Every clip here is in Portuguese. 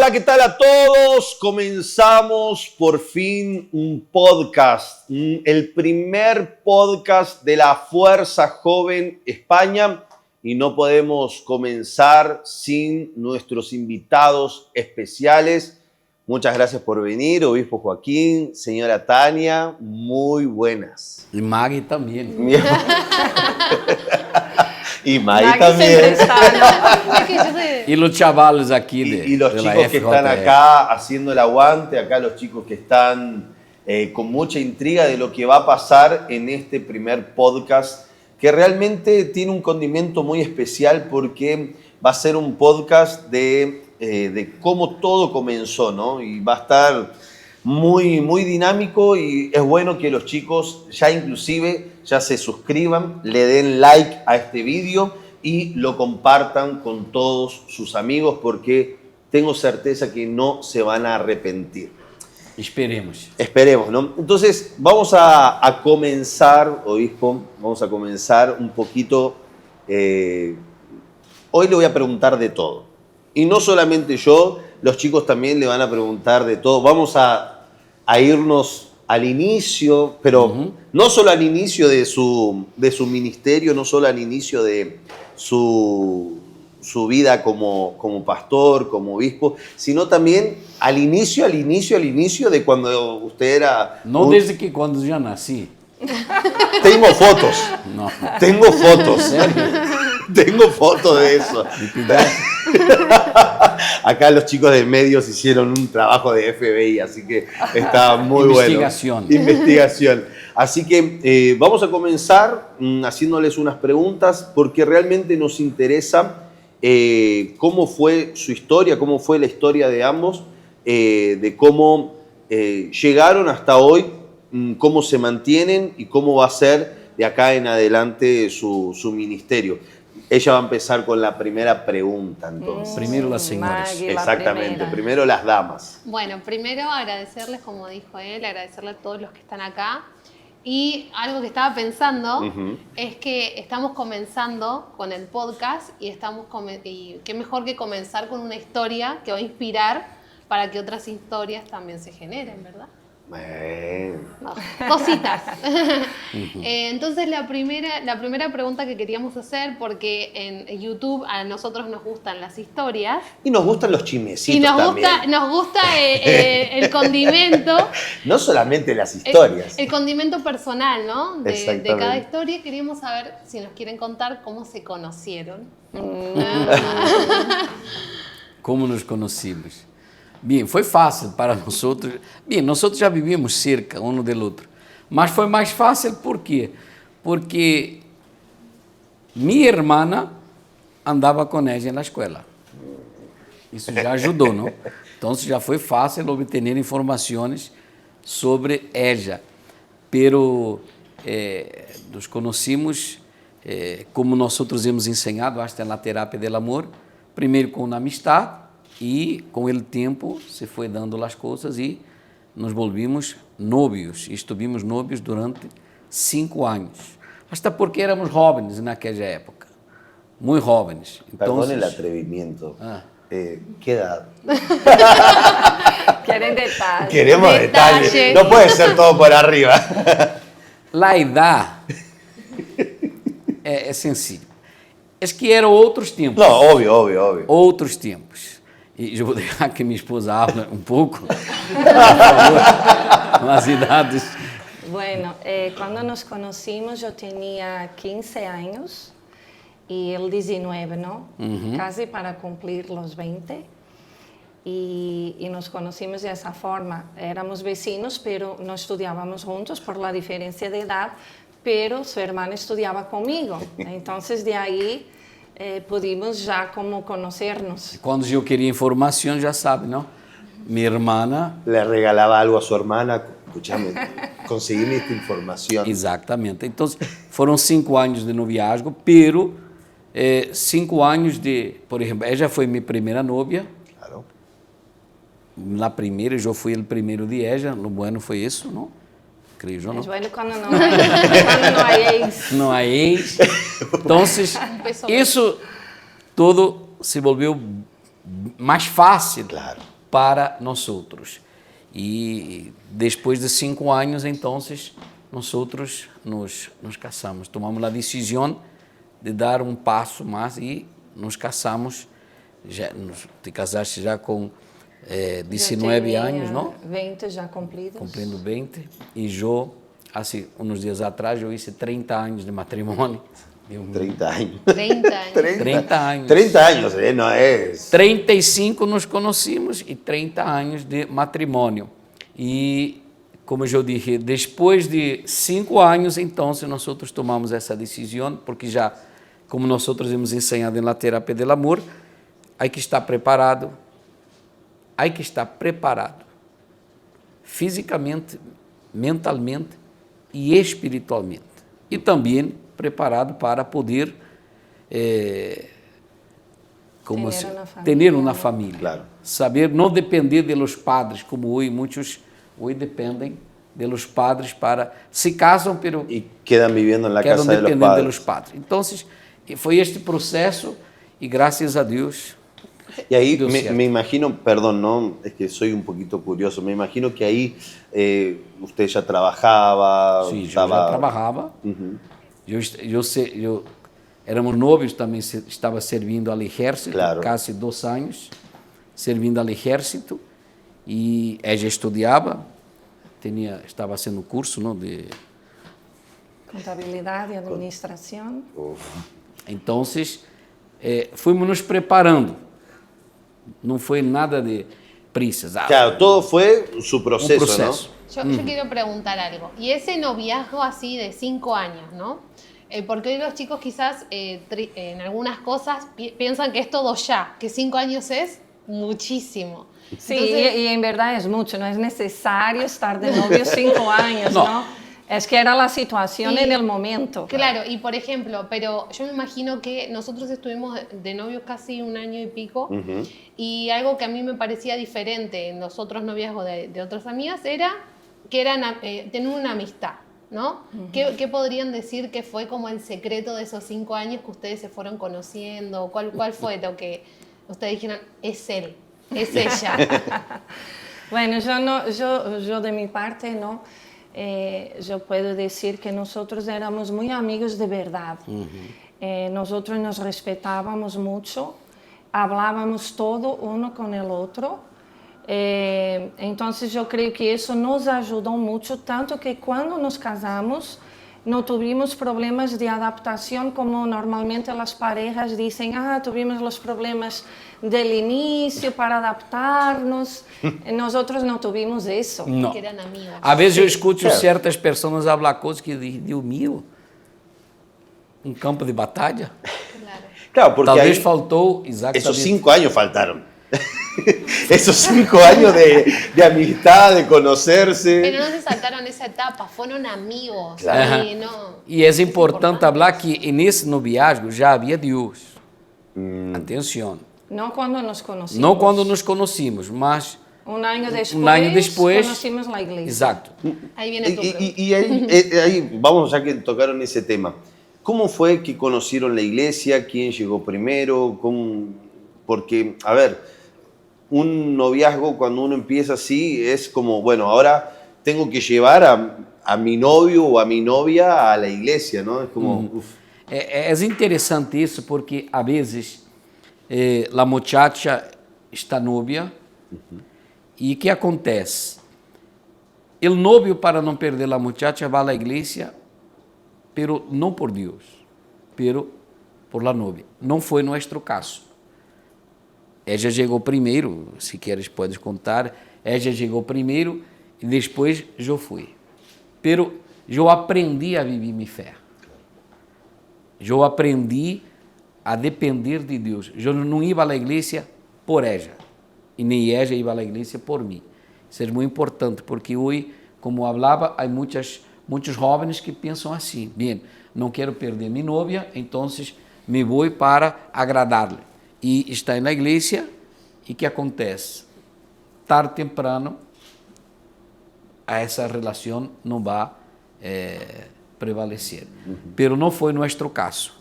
Hola, ¿qué tal a todos? Comenzamos por fin un podcast, el primer podcast de la Fuerza Joven España, y no podemos comenzar sin nuestros invitados especiales. Muchas gracias por venir, Obispo Joaquín, señora Tania, muy buenas. Y Maggie también. Y Maggie también. Y los chavales aquí y los chicos que están acá haciendo el aguante, acá los chicos que están con mucha intriga de lo que va a pasar en este primer podcast, que realmente tiene un condimento muy especial porque va a ser un podcast de cómo todo comenzó, ¿no? Y va a estar muy, muy dinámico, y es bueno que los chicos ya se suscriban, le den like a este vídeo y lo compartan con todos sus amigos, porque tengo certeza que no se van a arrepentir. Esperemos. Esperemos, ¿no? Entonces vamos a comenzar, Obispo, vamos a comenzar un poquito. Hoy le voy a preguntar de todo. Y no solamente yo, los chicos también le van a preguntar de todo. Vamos a irnos al inicio, pero no solo al inicio de su ministerio, no solo al inicio de su vida como pastor, como obispo, sino también al inicio de cuando usted era... No desde que cuando ya nací. Tengo fotos. No. Tengo fotos. Tengo fotos de eso. Acá los chicos de medios hicieron un trabajo de FBI, así que está muy Investigación. bueno. Investigación. Así que vamos a comenzar haciéndoles unas preguntas, porque realmente nos interesa cómo fue su historia, cómo fue la historia de ambos, de cómo llegaron hasta hoy, cómo se mantienen y cómo va a ser de acá en adelante su ministerio. Ella va a empezar con la primera pregunta, entonces. Primero las señoras. Maggie, Exactamente, primero las damas. Bueno, primero agradecerles, como dijo él, agradecerle a todos los que están acá. Y algo que estaba pensando es que estamos comenzando con el podcast y qué mejor que comenzar con una historia que va a inspirar para que otras historias también se generen, ¿verdad? Bueno. No, cositas. Entonces la primera pregunta que queríamos hacer, porque en YouTube a nosotros nos gustan las historias. Y nos gustan los chismecitos y también. nos gusta el condimento. No solamente las historias. El condimento personal, ¿no? De cada historia. Queríamos saber si nos quieren contar cómo se conocieron. ¿Cómo nos conocimos? Bien, foi fácil para nós. Bem, nós já vivíamos cerca um do outro. Mas foi mais fácil por quê? Porque minha irmã andava com ela na escola. Isso já ajudou, não? Então já foi fácil obter informações sobre ela. Pero nos conhecimos, como nós hemos ensinado, acho que na terapia do amor, primeiro com uma amistade. E com o tempo se foi dando as coisas e nos volvimos novios. E estivemos novios durante 5 anos. Hasta porque éramos jovens naquela época. Muito jovens. Perdón el atrevimiento. ¿Qué edad? Quieren detalles. Queremos detalles. No puede ser todo por arriba. La edad é sencillo. É que eram outros tempos. No, obvio. Outros tempos. E eu vou deixar que minha esposa hable um pouco, nas idades. Bueno, cuando nos conocimos yo tenía 15 años y él 19, ¿no? Casi para cumplir los 20. Y nos conocimos de esa forma. Éramos vecinos, pero no estudiábamos juntos por la diferencia de edad, pero su hermana estudiaba conmigo. Entonces de ahí... pudimos já como conocernos. Quando eu queria informação, já sabe, não? Minha irmã... Le regalaba algo a su hermana. Escúchame, conseguime esta información. Exatamente. Então, foram 5 anos de noviazgo, pero 5 anos de... Por exemplo, ela foi minha primeira novia. Claro. Na primeira, eu fui o primeiro de ela. No bueno foi isso, não? Creio eu, não? Es bueno cuando no hay ex. Não há ex. Então, isso tudo se volveu mais fácil. Claro. para nós outros. E depois de 5 anos, então, nós outros nos casamos. Tomamos a decisão de dar um passo mais e nos casamos. Te casaste já com 19 anos, não? 20 já cumpridos. Cumprindo 20. E eu, assim, uns dias atrás, eu fiz 30 anos de matrimônio. 30 años. 30 años. 30 anos. 30 años, no es. 35 nos conhecemos e 30 anos de matrimônio. E, como eu disse, depois de 5 anos, então, nós tomamos essa decisão, porque já, como nós hemos ensinado na terapia do amor, há que estar preparado, fisicamente, mentalmente e espiritualmente. E também preparado para poder ter uma família. Claro. Saber não depender dos padres, como hoje muitos dependem dos padres para se casam, pero Y quedan viviendo en la quedam casa de los dependendo padres. dos padres. Então, foi este processo e graças a Deus. Y ahí Dios me, cierto. me imagino, perdón, ¿no? Es que soy un poquito curioso, me imagino que ahí usted ya trabajaba. Sim, eu já trabalhava. Ujú. Eu éramos novios, também estava servindo ao exército, Claro. quase 2 anos, servindo ao exército. E ela estudava, estava fazendo curso, não, de... Contabilidade e administração. Então, fomos nos preparando. Não foi nada de prisas. Claro, todo fue su proceso, proceso. Yo quiero preguntar algo. Y ese noviazgo así de 5 años, ¿no? Porque hoy los chicos quizás en algunas cosas piensan que es todo ya, que 5 años es muchísimo. Sí, Entonces, y en verdad es mucho, no es necesario estar de novio 5 años, ¿no? Es que era la situación en el momento. Claro, y por ejemplo, pero yo me imagino que nosotros estuvimos de novios casi 1 año y pico, y algo que a mí me parecía diferente en los otros noviazgos de otras amigas era que eran tener una amistad, ¿no? ¿Qué podrían decir que fue como el secreto de esos 5 años que ustedes se fueron conociendo? ¿Cuál fue lo que ustedes dijeron, es él, es ella? Bueno, yo de mi parte, ¿no? Yo puedo decir que nosotros éramos muy amigos de verdad. Nosotros nos respetábamos mucho, hablábamos todo uno con el otro. Entonces yo creo que eso nos ayudó mucho, tanto que cuando nos casamos no tuvimos problemas de adaptación como normalmente las parejas dicen, tuvimos los problemas del inicio para adaptarnos. Nosotros no tuvimos eso. Não. Que eran amigos. Às vezes eu escuto certas pessoas falar coisas que, Deus meu, campo de batalha. Claro. Claro, porque Talvez ahí faltou exatamente. esos 5 años faltaron. Esos 5 años de amistad, de conocerse. Pero no se saltaron esa etapa, fueron amigos. Claro. Y no, E é importante falar que nesse noviazgo já havia Deus. Atenção. No cuando nos conocimos. Não quando nos conhecimos, mas Un año después conocimos la iglesia. Exato. ahí viene tu pregunta. Y ahí, vamos, ya que tocaron ese tema. ¿Cómo fue que conocieron la iglesia? ¿Quién llegó primero? Porque, a ver, un noviazgo cuando uno empieza así es como, bueno, ahora tengo que llevar a mi novio o a mi novia a la iglesia, ¿no? Es como, uf. É interessante isso porque, às vezes, a muchacha está novia e o que acontece? O novio, para não perder a muchacha, vai à igreja, pero não por Deus, pero por la novia. Não foi nosso caso. Ella chegou primeiro, se queres podes contar, ella chegou primeiro e depois eu fui. Pero eu aprendi a viver minha fé. Eu aprendi a depender de Deus. Eu não ia à igreja por ella, e nem ella ia à igreja por mim. Isso é muito importante, porque hoje, como falava, há muitos jovens que pensam assim, bem, não quero perder minha novia, então me vou para agradar-lhe. E está na igreja, e o que acontece? Tarde ou temprano, essa relação não vai prevalecer. Pero não foi nosso caso.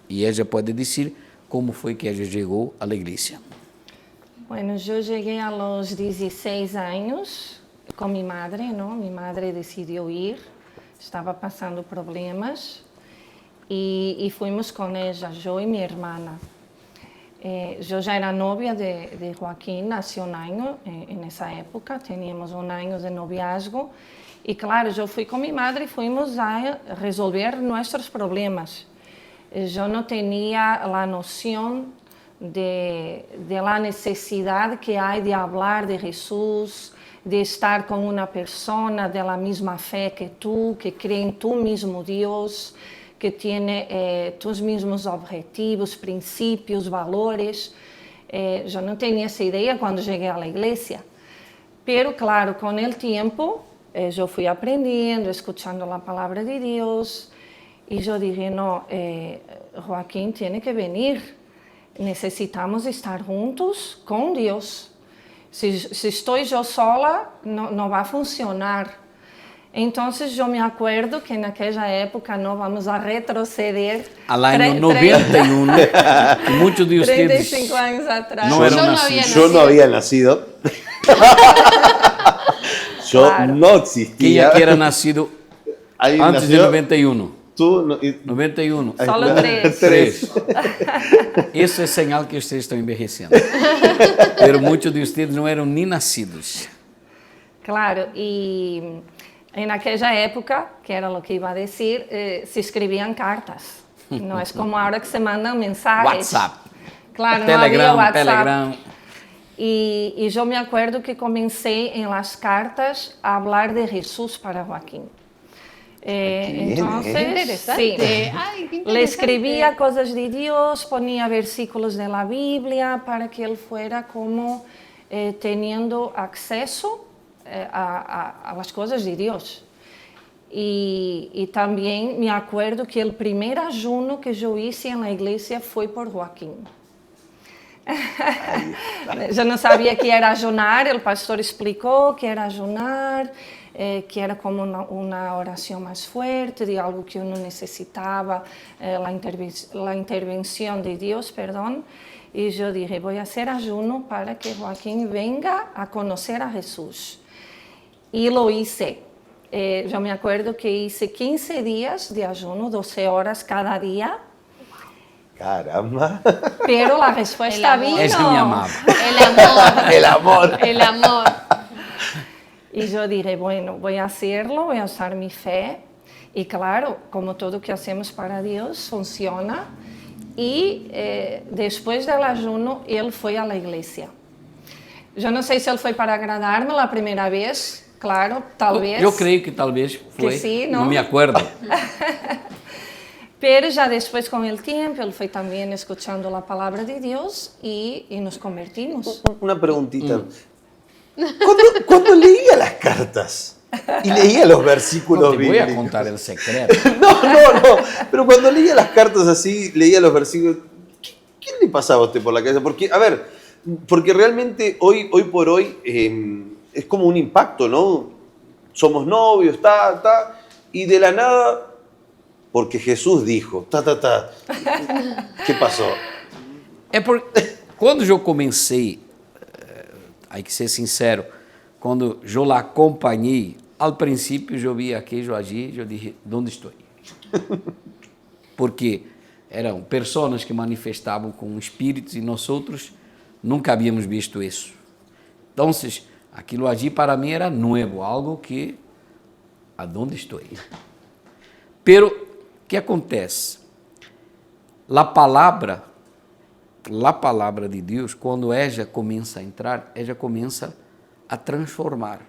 E ela pode dizer como foi que ela chegou à igreja. Bueno, yo llegué a los 16 años con mi madre, ¿no? Mi madre decidió ir, estaba pasando problemas y fuimos con ella, yo y mi hermana. Yo ya era novia de Joaquín hace un año, en esa época, teníamos un año de noviazgo. Y claro, yo fui con mi madre y fuimos a resolver nuestros problemas. Yo no tenía la noción de la necesidad que hay de hablar de Jesús, de estar con una persona de la misma fe que tú, que cree en tu mismo Dios, que tiene tus mismos objetivos, principios, valores. Yo no tenía esa idea cuando llegué a la iglesia. Pero claro, con el tiempo yo fui aprendiendo, escuchando la palabra de Dios, y yo dije, no, Joaquín tiene que venir, necesitamos estar juntos con Dios. Si estoy yo sola, no va a funcionar. Entonces yo me acuerdo que en aquella época, no vamos a retroceder, al año 91, y muchos de ustedes 35 años atrás. no eran Yo no había nacido. Yo Claro. no existía. Quem aqui era nascido ¿Alguien antes de nació? 91? Tú no, 91. Solo tres. Tres. Isso é sinal que vocês estão envelhecendo. Pero muitos de vocês não eram nem nascidos. Claro, y en aquella época, que era lo que iba a decir, se escribían cartas. No es como ahora que se mandan mensajes. WhatsApp, Claro, Telegram, no había WhatsApp. Telegram. Y yo me acuerdo que comencé en las cartas a hablar de Jesús para Joaquín. Entonces, Qué interesante. sí. Ay, qué interesante. Le escribía cosas de Dios, ponía versículos de la Biblia para que él fuera como teniendo acceso a las cosas de Dios. Y también me acuerdo que el primer ayuno que yo hice en la iglesia fue por Joaquín. Yo no sabía qué era ayunar, el pastor explicó qué era ayunar, que era como una oración más fuerte, de algo que uno necesitaba, la intervención de Dios, perdón. Y yo dije, voy a hacer ayuno para que Joaquín venga a conocer a Jesús. Y lo hice. Yo me acuerdo que hice 15 días de ayuno, 12 horas cada día. Caramba. Pero la respuesta El amor. vino. Esse me amava. El amor. El amor. El amor. Y yo dije, bueno, voy a hacerlo, voy a usar mi fe. Y claro, como todo que hacemos para Dios, funciona. Y después del ayuno, él fue a la iglesia. Yo no sé si él fue para agradarme la primera vez, claro, tal vez. Eu creio que talvez foi. Que sim, não? Não me acuerdo. Pero ya después con el tiempo, él fue también escuchando la palabra de Dios y nos convertimos. Una preguntita. Cuando leía las cartas y leía los versículos Não te voy a bíblicos. contar el secreto. No. Pero cuando leía las cartas así, leía los versículos, ¿qué le pasaba a usted por la cabeza? Porque, a ver, porque realmente hoy por hoy es como un impacto, ¿no? Somos novios, y de la nada, porque Jesús dijo, ¿qué pasó? É porque quando eu comecei, hay que ser sincero, quando eu la acompanhei, ao princípio eu vi aquilo agir, eu disse, onde estou? Porque eram pessoas que manifestavam com espíritos e nós outros nunca havíamos visto isso. Então, aquilo agir para mim era novo, algo que, aonde estou? Pero, o que acontece? A palavra de Deus, quando ela começa a entrar, ela começa a transformar.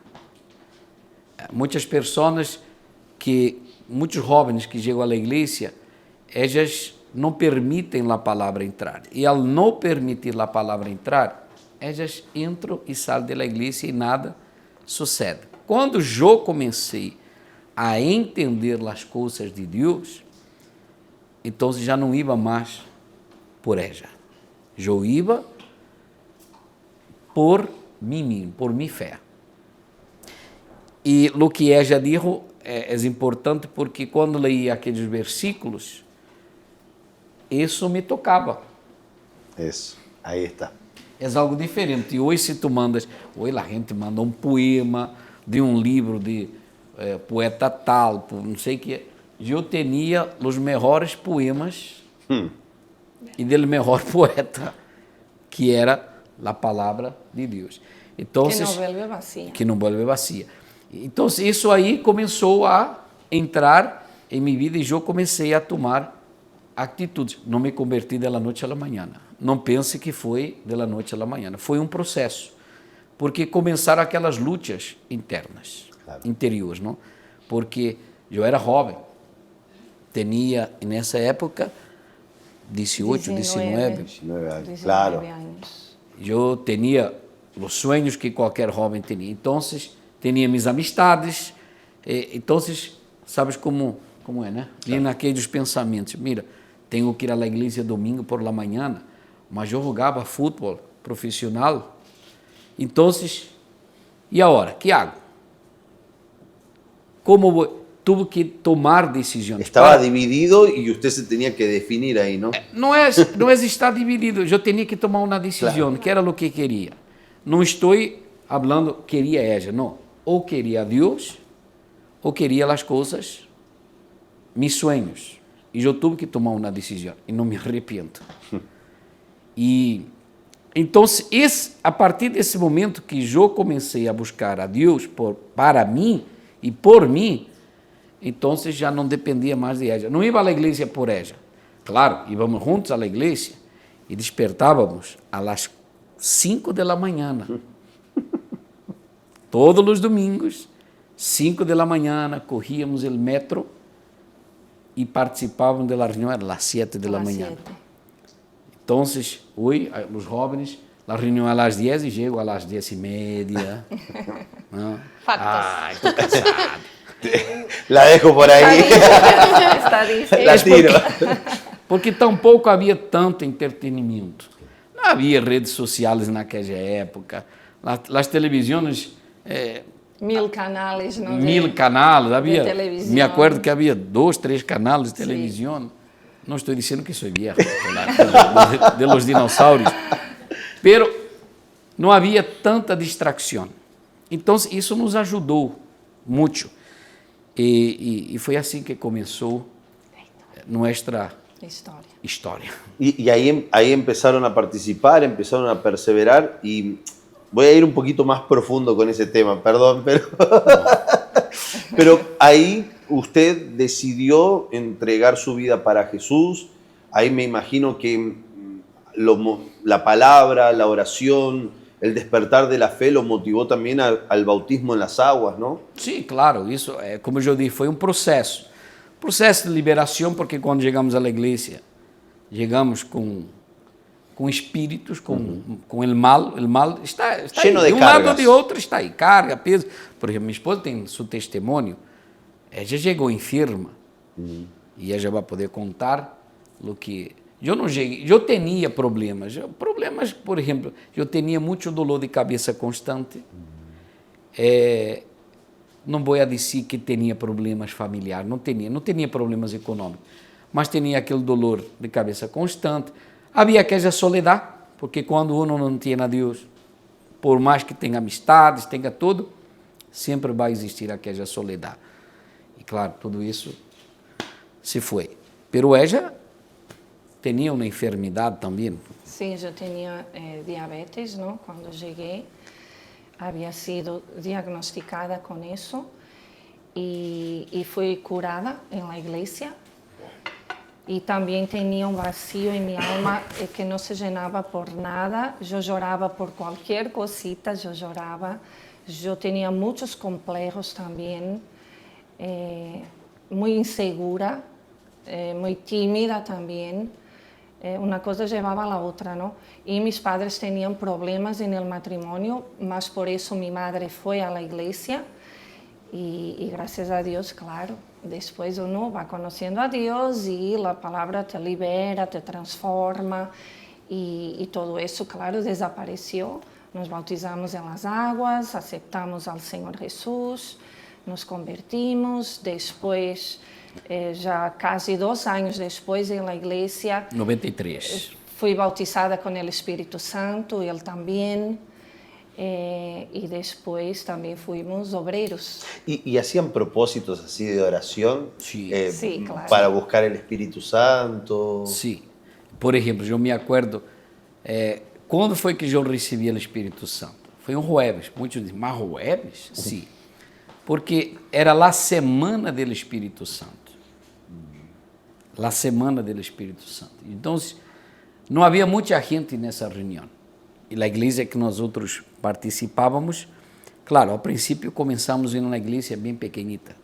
Muitas pessoas muitos jovens que chegam à igreja, elas não permitem a palavra entrar. E ao não permitir a palavra entrar, elas entram e saem da igreja e nada sucede. Quando eu comecei a entender as coisas de Deus, então já não ia mais por ela. Eu ia por mim, por minha fé. E o que ela disse é importante porque quando leia aqueles versículos, isso me tocava. Eso, ahí está. é algo diferente. E hoje, se tu mandas, hoje a gente manda um poema de um livro de poeta tal, não sei o que. Eu tinha os melhores poemas e do melhor poeta, que era a palavra de Deus. Então, que não vuelve vacía. Que não vuelve vacía. Então, isso aí começou a entrar em minha vida e eu comecei a tomar atitudes. Não me converti da noite à manhã. Não pense que foi da noite à manhã. Foi um processo, porque começaram aquelas lutas internas, interiores, não? Porque eu era jovem, tinha nessa época 18, 19 años. Claro. años. Eu tinha os sonhos que qualquer jovem tinha. Então, tinha minhas amistades. Então, sabes como é, né? Vinha naqueles pensamentos. Mira, tenho que ir à igreja domingo por la manhã, mas eu jogava futebol profissional. Então, e agora? Que hago? Como vou? Tuve que tomar decisões. Estava dividido e você se tinha que definir aí, não? Não é estar dividido. Eu tinha que tomar uma decisão, que era o que queria. Não estou falando queria ela, não. Ou queria a Deus, ou queria as coisas, meus sonhos. E eu tive que tomar uma decisão, e não me arrependo. E então, a partir desse momento que eu comecei a buscar a Deus para mim e por mim, então já não dependia mais de ela. Não ia à igreja por ela. Claro, íamos juntos à igreja e despertávamos às 5 da manhã. Todos os domingos, 5 da manhã, corríamos o metro e participávamos da reunião às 7 da manhã. Então, hoje, os jovens, a reunião é às 10 e chego às 10:30. Factos. Estou cansado. La dejo por aí. La tiro. Porque tampouco havia tanto entretenimento. Não havia redes sociais naquela época. As televisões... 1000 canales, ¿no? 1000 canales. Havia, televisión. me acuerdo que havia 2, 3 canales de televisão. Não estou dizendo que sou viejo, de los dinossauros. Pero não havia tanta distração. Então, isso nos ajudou muito. E foi assim que começou nossa história. Y ahí empezaron a participar, empezaron a perseverar y voy a ir un poquito más profundo con ese tema, perdón, pero ahí usted decidió entregar su vida para Jesús. Ahí me imagino que la palabra, la oración, el despertar de la fe lo motivó también al bautismo en las aguas, ¿no? Sim, claro, isso, como eu disse, foi um processo de liberação, porque quando chegamos à igreja, chegamos com espíritos, com o mal está cheio aí, de um cargas. lado de outro está aí, carga, peso. Por exemplo, minha esposa tem seu testemunho, ela chegou enferma, e ela vai poder contar o que... Eu não cheguei, eu tinha problemas, por exemplo, eu tinha muito dolor de cabeça constante, não vou dizer que tinha problemas familiares, não tinha problemas econômicos, mas tinha aquele dolor de cabeça constante, havia aquela soledade, porque quando uno não tinha Deus, por mais que tenha amistades, tenha tudo, sempre vai existir aquela soledade. E claro, tudo isso se foi. Pero ella tinha uma enfermidade também. Sim, eu tinha diabetes, não? Quando cheguei, havia sido diagnosticada com isso e fui curada na igreja. E também tinha um vazio em minha alma que não se llenava por nada. Eu chorava por qualquer cosita, eu chorava. Eu tinha muitos complexos também, muito insegura, muito tímida também. Uma coisa levava a outra, não? E meus padres tinham problemas no matrimônio, mas por isso minha madre foi à igreja e graças a Deus, claro, depois uno vai conhecendo a Deus e a palavra te libera, te transforma e tudo isso, claro, desapareceu. Nos bautizamos nas águas, aceitamos ao Senhor Jesus, nos convertimos, depois... já quase 2 anos depois, na igreja... 93. fui bautizada com o Espírito Santo, ele também. Y después también fuimos obreros. ¿Y hacían propósitos así de oración? Sí. Sí, claro. Para buscar el Espíritu Santo. Sim. Por exemplo, eu me acordo, quando foi que eu recebi o Espírito Santo? Foi um jueves. Muitos dizem, mas jueves? Sim. Porque era a semana do Espírito Santo. A semana do Espírito Santo. Então, não havia muita gente nessa reunião. E a igreja que nós outros participávamos, claro, ao princípio começamos em uma igreja bem pequenita.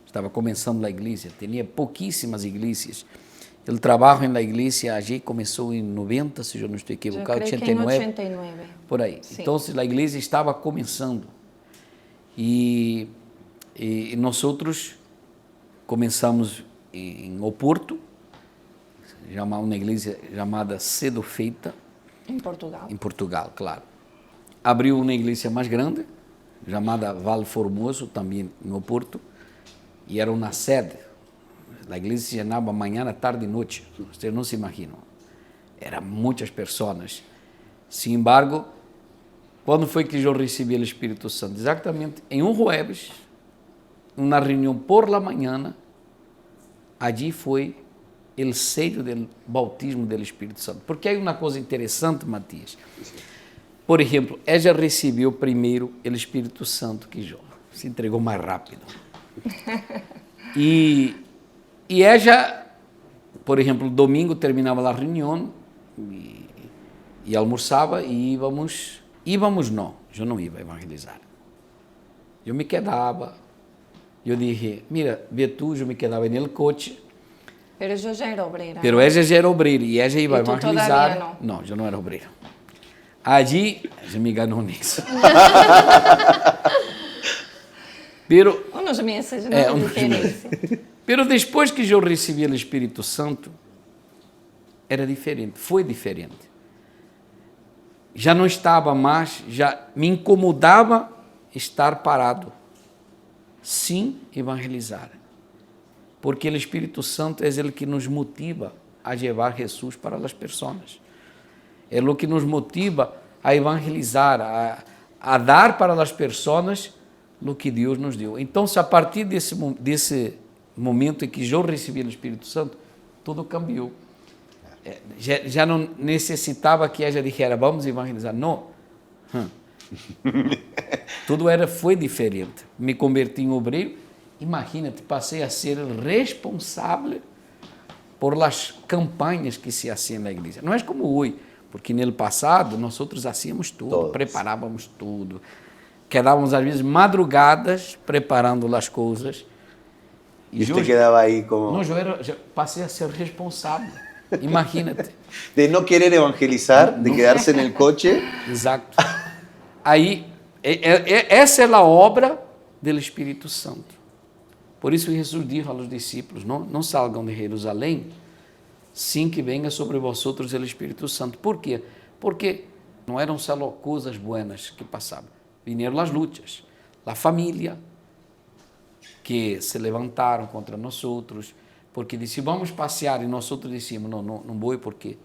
Estava começando a igreja, tinha pouquíssimas igrejas. O trabalho na igreja allí começou em 90, se eu não estou equivocado, 89. 89. Por aí. Sim. Então, a igreja estava começando. E nós outros começamos em Oporto, uma igreja chamada Cedo Feita. Em Portugal. Em Portugal, claro. Abriu uma igreja mais grande, chamada Val Formoso, também em Oporto, e era uma sede. A igreja se llenava manhã, tarde e noite. Vocês não se imaginam. Eram muitas pessoas. Sin embargo, quando foi que eu recebi o Espírito Santo? Exatamente em um jueves, uma reunião por la manhã, allí foi o sello do bautismo do Espírito Santo. Porque há uma coisa interessante, Matias. Por exemplo, ela recebeu primeiro o Espírito Santo que eu. Se entregou mais rápido. E ela, por exemplo, domingo terminava a reunião e almoçava e íamos não, eu não ia evangelizar. Eu me quedava, eu disse, mira, vê tu, eu me quedava no coche. Pero eu já era obreira. Pero ella já era obreira e ella ia evangelizar. Não? Não, eu não era obreiro. Allí, ella me enganou nisso. Pero, unos meses, não unos diferença. Pero depois que eu recebi o Espírito Santo, era diferente, foi diferente. Já não estava mais, já me incomodava estar parado, sem evangelizar. Porque o Espírito Santo é ele que nos motiva a levar Jesus para as pessoas. É o que nos motiva a evangelizar, a dar para as pessoas o que Deus nos deu. Então, a partir desse momento em que eu recebi o Espírito Santo, tudo cambiou. Já não necessitava que ela dijera, vamos evangelizar. Não. Tudo foi diferente. Me converti em obreiro. Imagínate, passei a ser responsável por as campanhas que se faziam na igreja. Não é como hoje, porque no passado nós outros hacíamos tudo, preparávamos tudo. Quedávamos às vezes madrugadas preparando as coisas. E você quedava aí como... Não, eu passei a ser responsável. Imagínate. De não querer evangelizar, de quedar-se no coche. Exato. Aí, essa é a obra do Espírito Santo. Por isso Jesus disse aos discípulos, não salgam de Jerusalém, sem que venha sobre vosotros o Espírito Santo. Por quê? Porque não eram só coisas buenas que passavam. Vieram as lutas, a família, que se levantaram contra nós outros, porque disse, vamos passear, e nós outros dissemos, não vou porque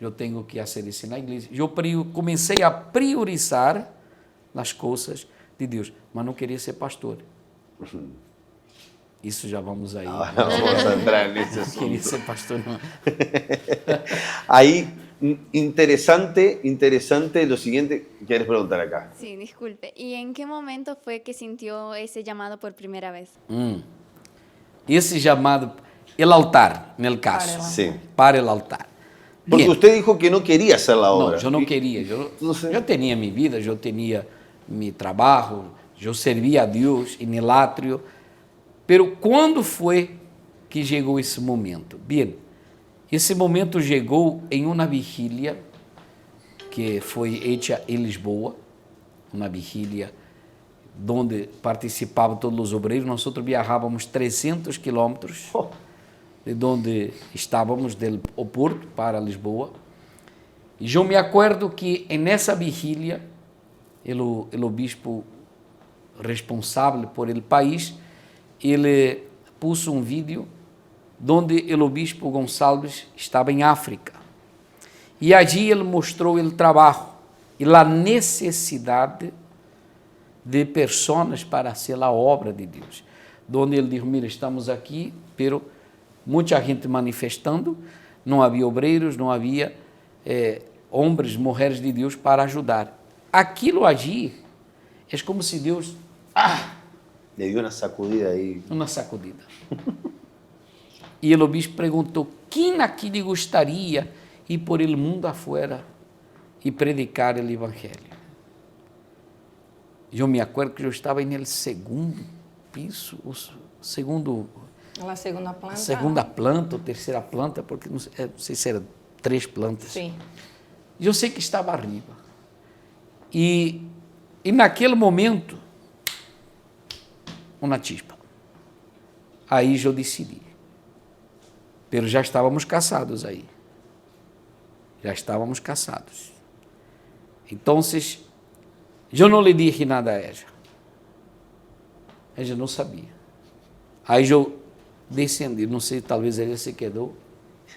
eu tenho que fazer isso na igreja. Eu comecei a priorizar as coisas de Deus, mas não queria ser pastor. Isso já vamos aí. Vamos entrar nesse assunto. Queria ser pastor, não. Aí, interesante lo siguiente. ¿Quieres preguntar acá? Sí, disculpe. ¿Y en qué momento fue que sintió ese llamado por primera vez? Esse chamado, el altar, no caso. Sí. Para el altar. Porque Bien. usted dijo que no quería hacer la obra. No, yo no quería. Yo tenía mi vida, yo tenía mi trabajo, yo servía a Dios en el atrio. Pero quando foi que chegou esse momento? Bem, esse momento chegou em uma vigília que foi feita em Lisboa, uma vigília onde participavam todos os obreiros. Nós viajávamos 300 quilômetros de onde estávamos, do Oporto para Lisboa. E eu me acordo que nessa vigília, o bispo responsável por el país, ele puso um vídeo onde o bispo Gonçalves estava em África. E allí ele mostrou o trabalho e a necessidade de pessoas para fazer a obra de Deus. Onde ele disse, mira, estamos aqui, pero muita gente manifestando, não havia obreiros, não havia homens, mulheres de Deus para ajudar. Aquilo allí é como se Deus... Le dio una sacudida ahí. Uma sacudida. E o obispo perguntou, quem aqui lhe gostaria ir por el mundo afuera e predicar o evangelho? Eu me acuerdo que eu estava no segundo piso, La segunda planta. segunda planta ou terceira planta, porque não sei se eram 3 plantas. Sim. Eu sei que estava arriba. E naquele momento, uma chispa. Aí eu decidi. Pero já estávamos casados aí. Já estávamos casados. Então, eu não lhe disse nada a ela. Ela não sabia. Aí eu descendi, não sei, talvez ela se quedou.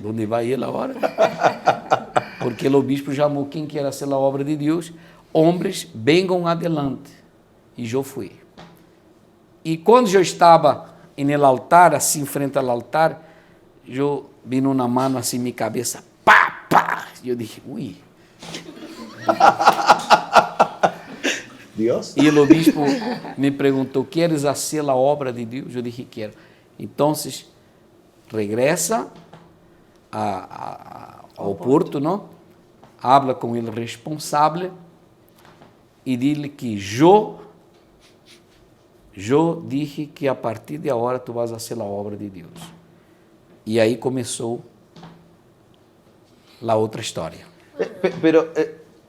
Onde vai ele agora? Porque o obispo chamou quem quer fazer a obra de Deus, homens, venham adelante. E eu fui. E quando eu estava no altar, assim, frente ao altar, eu vi uma mão assim, minha cabeça, pá, pá. E eu disse, ui. Dios. E o obispo me perguntou, queres fazer a obra de Deus? Eu disse, quero. Então, regressa ao porto, não? Habla com o responsável e diz-lhe que eu dije que a partir de agora tu vas a fazer a obra de Deus. E aí começou a outra história. Pero,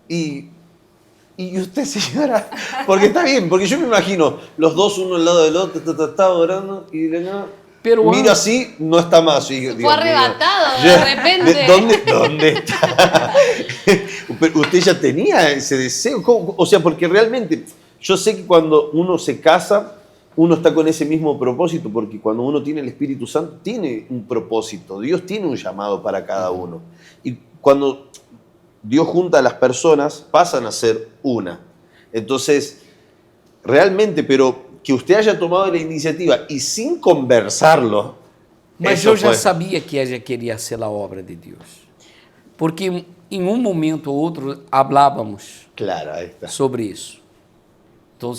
y usted, señora, porque está bien, porque yo me imagino los dos uno al lado del otro, está orando y de nada. Pero miro así, no está más. Y digo, fue arrebatado Dios mío, de repente. ¿Dónde está? Pero usted ya tenía ese deseo. ¿Cómo? O sea, porque realmente yo sé que cuando uno se casa, uno está con ese mismo propósito, porque cuando uno tiene el Espíritu Santo, tiene un propósito. Dios tiene un llamado para cada uno. Y cuando Dios junta a las personas, pasan a ser una. Entonces, realmente, pero que usted haya tomado la iniciativa y sin conversarlo. Mas eu já sabia que ela queria ser a obra de Deus. Porque em um momento ou outro falávamos Claro, ahí está. sobre isso. Então,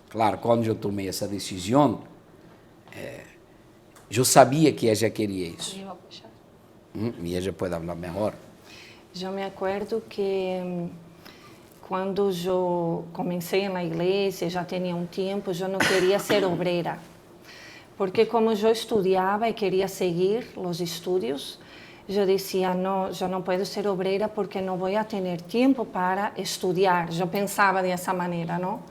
claro, quando eu tomei essa decisão, eu sabia que ela queria isso. Me iba a apoyar. E ela pode falar melhor. Eu me acuerdo que quando eu comecei na igreja, já tinha um tempo, eu não queria ser obreira. Porque como eu estudava e queria seguir os estudos, eu dizia, não, eu não posso ser obreira porque não vou ter tempo para estudar. Eu pensava dessa maneira, não?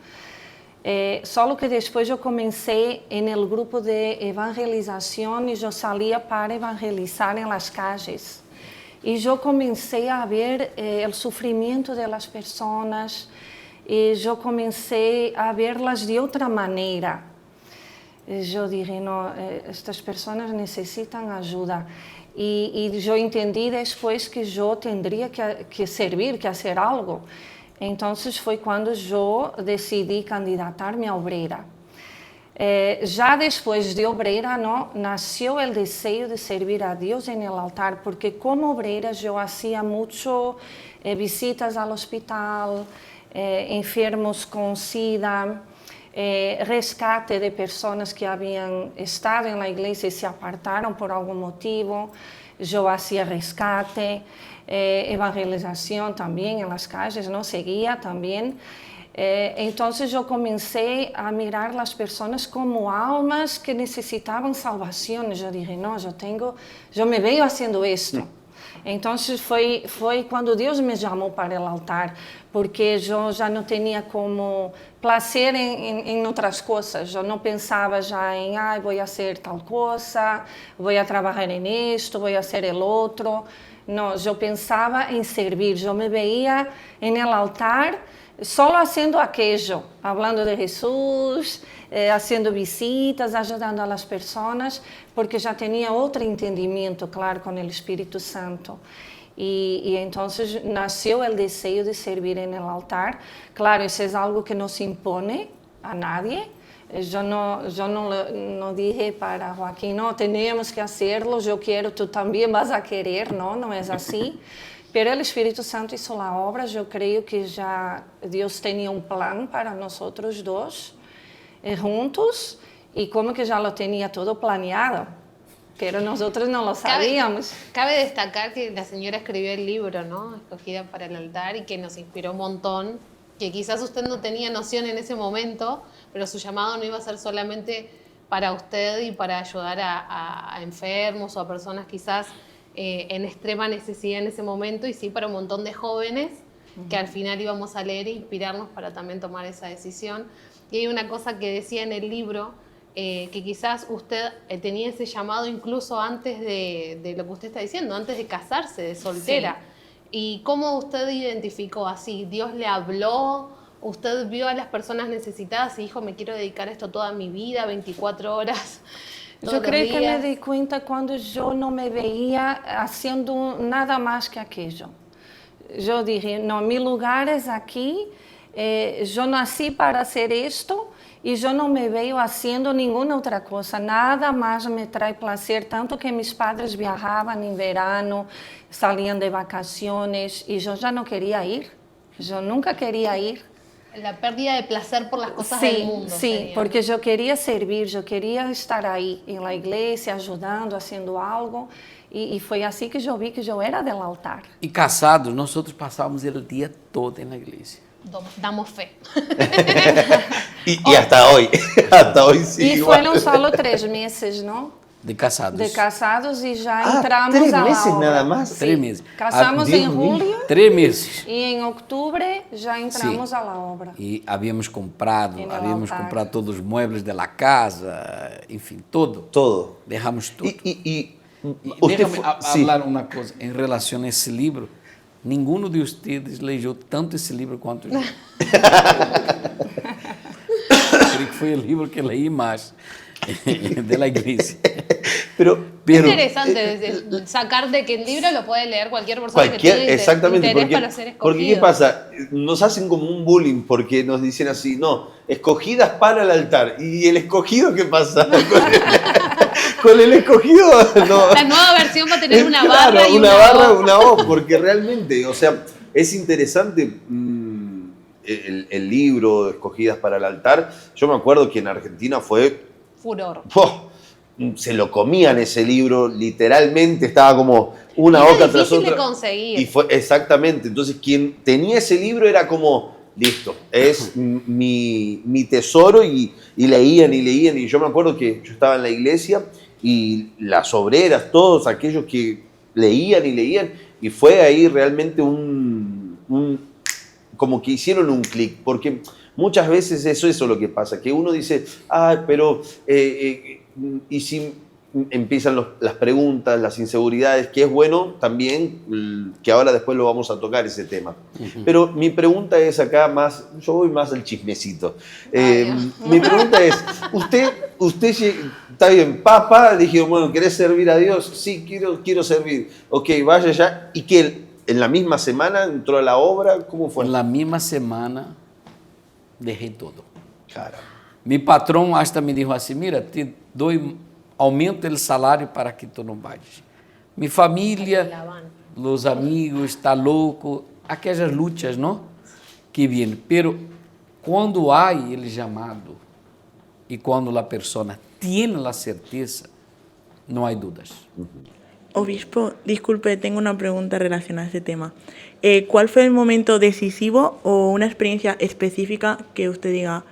Só que depois eu comecei no grupo de evangelização e eu saía para evangelizar em las calles. E eu comecei a ver o sofrimento das pessoas e eu comecei a vê-las de outra maneira. Eu disse, não, estas pessoas necessitam ajuda. E eu entendi depois que eu teria que servir, que fazer algo. Então, foi quando eu decidi candidatar-me a obreira. Já depois de obreira, não, nasceu o desejo de servir a Deus no altar, porque como obreira eu fazia muito visitas ao hospital, enfermos com SIDA, rescate de pessoas que haviam estado na igreja e se apartaram por algum motivo. Eu fazia rescate, evangelização também nas casas, não seguia também. Então eu comecei a mirar as pessoas como almas que necessitavam salvação. Eu disse, não, eu me vejo fazendo isto. Então foi quando Deus me chamou para o altar, porque eu já não tinha como prazer em outras coisas. Eu não pensava já em, vou fazer tal coisa, vou trabalhar nisto, vou fazer o outro. Não, eu pensava em servir. Eu me veia no altar só fazendo aquilo, falando de Jesus, fazendo visitas, ajudando as pessoas, porque já tinha outro entendimento, claro, com o Espírito Santo. Y entonces nació el deseo de servir en el altar. Claro, eso es algo que no se impone a nadie. Yo no dije para Joaquín, no, tenemos que hacerlo, yo quiero, tú también vas a querer, no es así. Pero el Espíritu Santo hizo la obra, yo creo que ya Dios tenía un plan para nosotros dos, juntos, y como que ya lo tenía todo planeado, pero nosotros no lo sabíamos. Cabe destacar que la señora escribió el libro, ¿no? Escogida para el altar, y que nos inspiró un montón, que quizás usted no tenía noción en ese momento, pero su llamado no iba a ser solamente para usted y para ayudar a enfermos o a personas quizás en extrema necesidad en ese momento, y sí para un montón de jóvenes que al final íbamos a leer e inspirarnos para también tomar esa decisión. Y hay una cosa que decía en el libro, que quizás usted tenía ese llamado incluso antes de lo que usted está diciendo, antes de casarse, de soltera. Sí. ¿Y cómo usted identificó así? ¿Dios le habló? ¿Usted vio a las personas necesitadas y dijo, me quiero dedicar a esto toda mi vida, 24 horas? Yo creo que me di cuenta cuando yo no me veía haciendo nada más que aquello. Yo dije, no, mi lugar es aquí, yo nací para hacer esto y yo no me veo haciendo ninguna otra cosa. Nada más me trae placer, tanto que mis padres viajaban en verano, salían de vacaciones y yo ya no quería ir. Yo nunca quería ir. La pérdida de placer por las cosas del mundo. Sí, sería. Porque yo quería servir, yo quería estar ahí en la iglesia, ayudando, haciendo algo. Y fue así que yo vi que yo era del altar. Y casados, nosotros pasábamos el día todo en la iglesia. Damos fe. y hasta hoy, hasta hoy sí. Y fueron solo 3 meses, ¿no? De casados. De casados y ya entramos 3 a la meses obra. nada más. Sí. 3 meses. Casamos en julio. 3 meses. Y en octubre ya entramos a la obra. Y habíamos comprado todos los muebles de la casa, enfim, todo. Dejamos todo. Déjame hablar una cosa en relación a esse livro. Ninguno de ustedes leyó tanto esse livro quanto eu. Creo que foi o livro que leí mais de la iglesia. Pero es interesante sacar de que el libro lo puede leer cualquier persona que tenga interés para ser escogido. Porque ¿qué pasa? Nos hacen como un bullying porque nos dicen así, no, escogidas para el altar. ¿Y el escogido qué pasa? Con el escogido, no. La nueva versión va a tener una claro, barra y una barra, una O, porque realmente, o sea, es interesante el libro Escogidas para el altar. Yo me acuerdo que en Argentina fue furor. Se lo comían ese libro, literalmente estaba como una hoja tras otra. Difícil de conseguir. Y fue exactamente, entonces quien tenía ese libro era como, listo, es mi tesoro, y leían y leían. Y yo me acuerdo que yo estaba en la iglesia y las obreras, todos aquellos que leían y leían, y fue ahí realmente como que hicieron un clic, porque muchas veces eso es lo que pasa, que uno dice, pero y si empiezan las preguntas, las inseguridades, que es bueno también, que ahora después lo vamos a tocar ese tema. Pero mi pregunta es acá más, yo voy más al chismecito. Mi pregunta es, usted está bien, papá, dije, bueno, ¿querés servir a Dios? Sí, quiero servir. Ok, vaya ya. ¿Y qué? ¿En la misma semana entró a la obra? ¿Cómo fue? En la misma semana dejé todo. Cara. Mi patrão hasta me dijo así, mira, te doy aumento el salario para que tú no vayas. Mi familia, los amigos, está louco, aquellas luchas, ¿no? Que vienen. Pero cuando hay el llamado y cuando la persona tiene la certeza, no hay dudas. Obispo, disculpe, tengo una pregunta relacionada a este tema. ¿Cuál fue el momento decisivo o una experiencia específica que usted diga,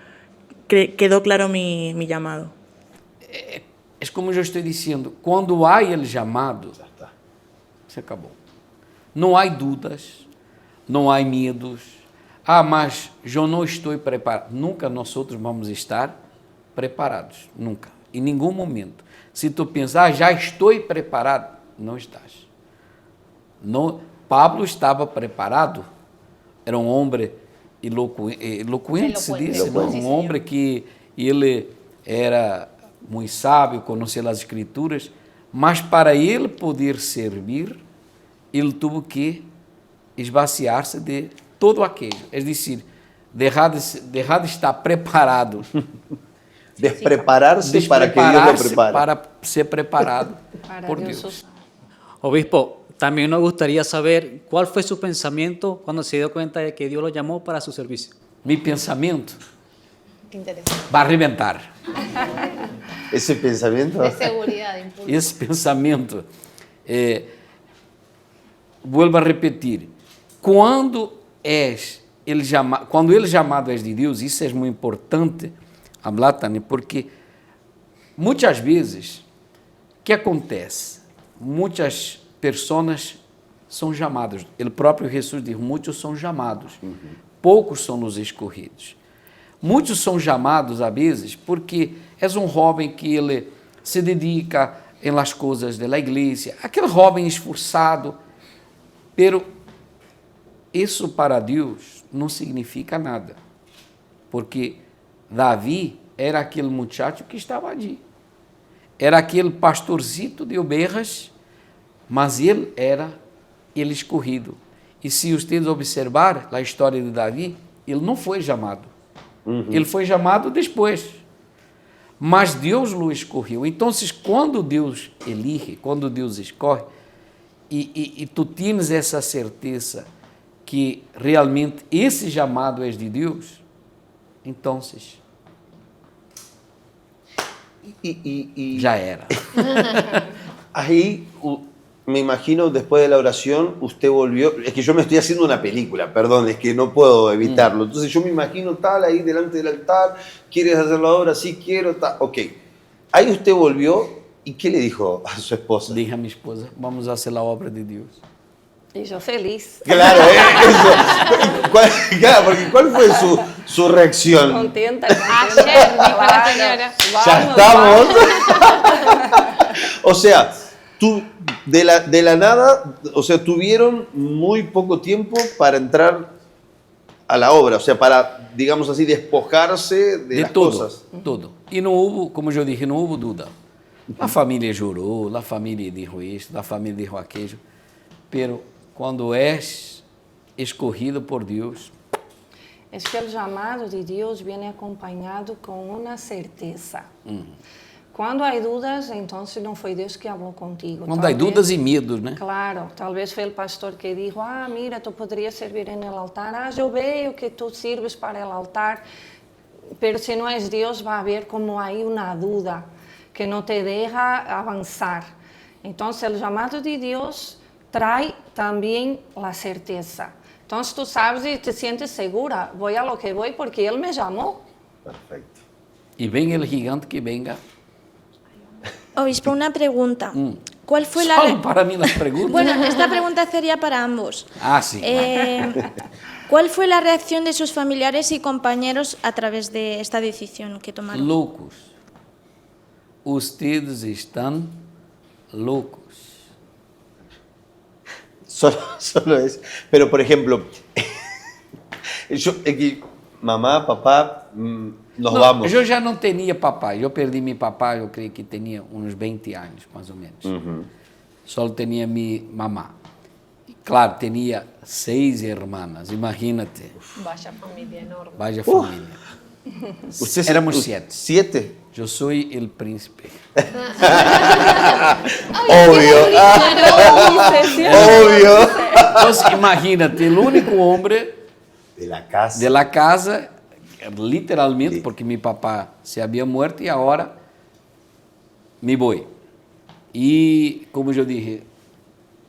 quedó claro mi llamado? Es como yo estoy diciendo, cuando hay el llamado, se acabó. No hay dudas, no hay miedos. Mas yo no estoy preparado. Nunca nosotros vamos estar preparados, nunca, em nenhum momento. Se tu pensar, já estou preparado, não estás. No, Pablo estava preparado, era um homem eloquente, se diz, não? Um homem que ele era muito sábio, conhecia as escrituras, mas para ele poder servir, ele tuvo que esvaziar-se de todo aquello. Es decir, dejar de estar preparado. Desprepararse para que Dios lo prepare. Para ser preparado Para por Dios Dios. usar. Obispo, también nos gustaría saber cuál fue su pensamiento cuando se dio cuenta de que Dios lo llamó para su servicio. Mi pensamiento Qué interesante. va a reventar. Ese pensamiento. De seguridad, de impulso. Esse pensamento, vuelvo a repetir, quando ele chamado és de Deus, isso é muito importante, hablar, Tânia, porque muitas vezes, o que acontece? Muitas pessoas são chamadas, o próprio Jesus diz, muitos são chamados, poucos são os escolhidos. Muitos são chamados, às vezes, porque és um jovem que ele se dedica em las coisas da igreja, aquele jovem esforçado, pero isso para Deus não significa nada, porque Davi era aquele muchacho que estava ali, era aquele pastorzito de ovelhas, mas ele era ele escolhido. E se vocês observar a história de Davi, ele não foi chamado. Ele foi chamado depois. Mas Deus o escolheu. Então, quando Deus elige, quando Deus escolhe, e tu tens essa certeza que realmente esse chamado é de Deus, então já era. Ahí me imagino después de la oración usted volvió, es que yo me estoy haciendo una película, perdón, es que no puedo evitarlo. Entonces yo me imagino tal ahí delante del altar, ¿quieres hacerlo ahora? Sí quiero, tal. Ok. Ahí usted volvió y ¿qué le dijo a su esposa? Dije a minha esposa, vamos fazer a obra de Deus. Y yo feliz, Claro, eso. Claro, porque ¿cuál fue su reacción? contenta. Ayer, dijo la señora. Ya estamos. O sea, de la nada, o sea, tuvieron muy poco tiempo para entrar a la obra, o sea, para, digamos así, despojarse de las todo, cosas. Todo. E não houve, como eu dije, não houve dúvida. A família chorou, a família dijo isto, a família dijo aquilo, pero quando és escorrido por Deus, Es que el llamado de Dios viene acompañado con una certeza. Cuando hay dudas, entonces no fue Dios que habló contigo. quando Tal há dúvidas vez- e medos, né? Claro, tal vez fue el pastor que dijo, mira, tú podrías servir en el altar. Yo veo que tú sirves para el altar, pero si no es Dios va a haber como hay una duda que no te deja avanzar. Entonces el llamado de Dios trae también la certeza. Entonces tú sabes y te sientes segura, voy a lo que voy porque Él me llamó. Perfecto. E venha o gigante que venga. Obispo, una pregunta. ¿Cuál fue la... Solo para mí las preguntas. Bueno, esta pregunta sería para ambos. Ah, sí. ¿Cuál fue la reacción de sus familiares y compañeros a través de esta decisión que tomaron? Loucos. Ustedes estão loucos. Solo es. Pero, por ejemplo, mamá, papá, nos Não, vamos. eu já não tinha papai. Eu perdi meu papai, eu creio que tinha uns 20 anos, mais ou menos. Só tinha minha mamá. E, claro, tinha 6 irmãs, imagínate. Vaya familia enorme. Vaya família. Usted- Éramos u- 7. 7. Eu sou o príncipe. Obvio. Obvio. Então, imagínate, o único homem De la casa. de la casa, literalmente, porque meu papá se havia morto e agora me vou. E, como eu disse,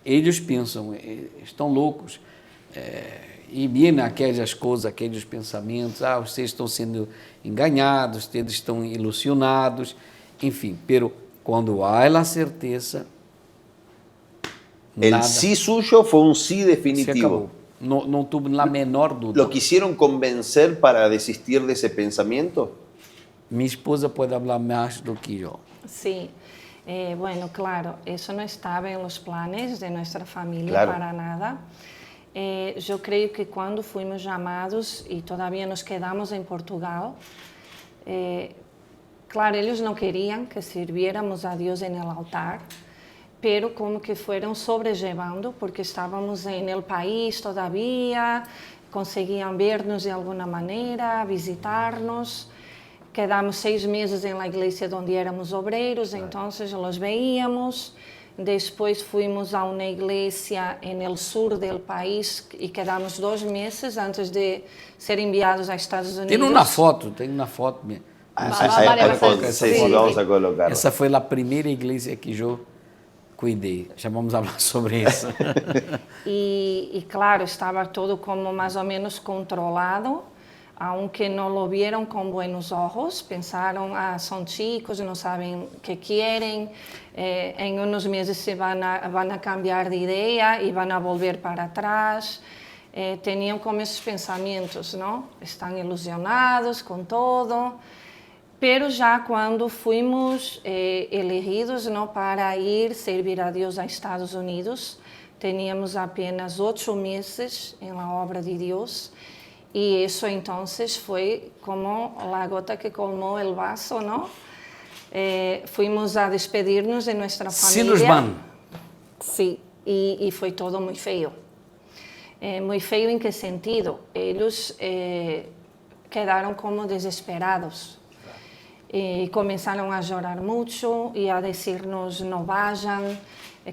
eles pensam, estão loucos. E vêm aquelas coisas, aqueles pensamentos, vocês estão sendo enganados, vocês estão ilusionados, enfim. Pero quando há a certeza, El nada sí suyo fue un sí se definitivo. acabou. Não tive a menor dúvida. ¿Lo quisieron convencer para desistir de ese pensamiento? Minha esposa pode falar mais do que eu. Sí, bueno, claro, eso no estaba en los planes de nuestra familia Claro. para nada. Yo creo que cuando fuimos llamados y todavía nos quedamos en Portugal, claro, ellos no querían que sirviéramos a Dios en el altar, pero como que fueron sobrellevando, porque estábamos en el país todavía, conseguían vernos de alguna manera, visitarnos. Quedamos 6 meses en la iglesia donde éramos obreros, entonces los veíamos. Después fuimos a una iglesia en el sur del país y quedamos 2 meses antes de ser enviados a Estados Unidos. Tem uma foto. Sí, vamos a colocar. Essa foi a primeira igreja que eu cuidei. Já vamos falar sobre isso. Y claro, estaba todo como más o menos controlado, aunque no lo vieron con buenos ojos, pensaron, son chicos, no saben qué quieren, en unos meses se van a cambiar de idea y van a volver para atrás. Tenían como esos pensamientos, ¿no? Están ilusionados con todo. Pero ya cuando fuimos elegidos, ¿no?, para ir servir a Dios a Estados Unidos, teníamos apenas 8 meses en la obra de Dios y eso entonces fue como la gota que colmó el vaso, ¿no? Fuimos a despedirnos de nuestra familia. Se nos van. Sí, y fue todo muy feo. Muy feo ¿en qué sentido? Ellos quedaron como desesperados. Y comenzaron a llorar mucho y a decirnos no vayan,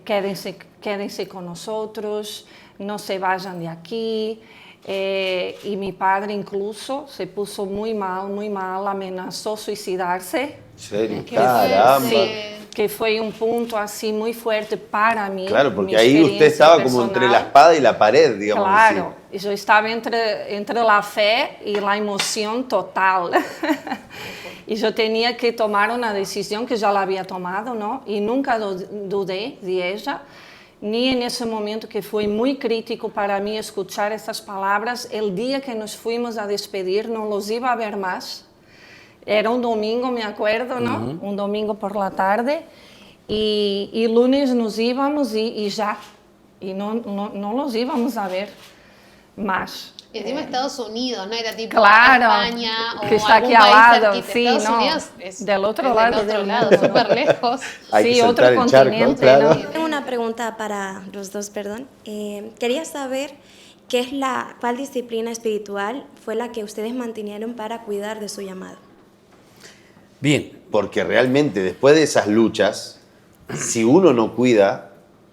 quédense con nosotros, no se vayan de aquí. Y mi padre incluso se puso muy mal, amenazó suicidarse. ¿Serio? Caramba. Sí, que fue un punto así muy fuerte para mí. Claro, porque mi ahí usted experiencia estaba como entre la personal. espada y la pared, digamos. Claro, así. yo estaba entre la fe y la emoción total. Y yo tenía que tomar una decisión que ya la había tomado, ¿no? Y nunca dudé de ella, ni en ese momento que fue muy crítico para mí escuchar estas palabras. El día que nos fuimos a despedir, no los iba a ver más. Era un domingo, me acuerdo, ¿no? Un domingo por la tarde. Y lunes nos íbamos y ya. Y no los íbamos a ver más. Y encima Estados Unidos, ¿no? Era tipo Claro, España o que está algún aquí al país lado, cerquita. sí, Estados no, Unidos es del otro es lado del otro del lado, mundo. súper lejos. Hay que Sí, saltar otro el charco, continente, claro. ¿no? Tengo una pregunta para los dos, perdón. Quería saber cuál disciplina espiritual fue la que ustedes mantuvieron para cuidar de su llamado. Bien, Porque realmente después de esas luchas, si uno no cuida,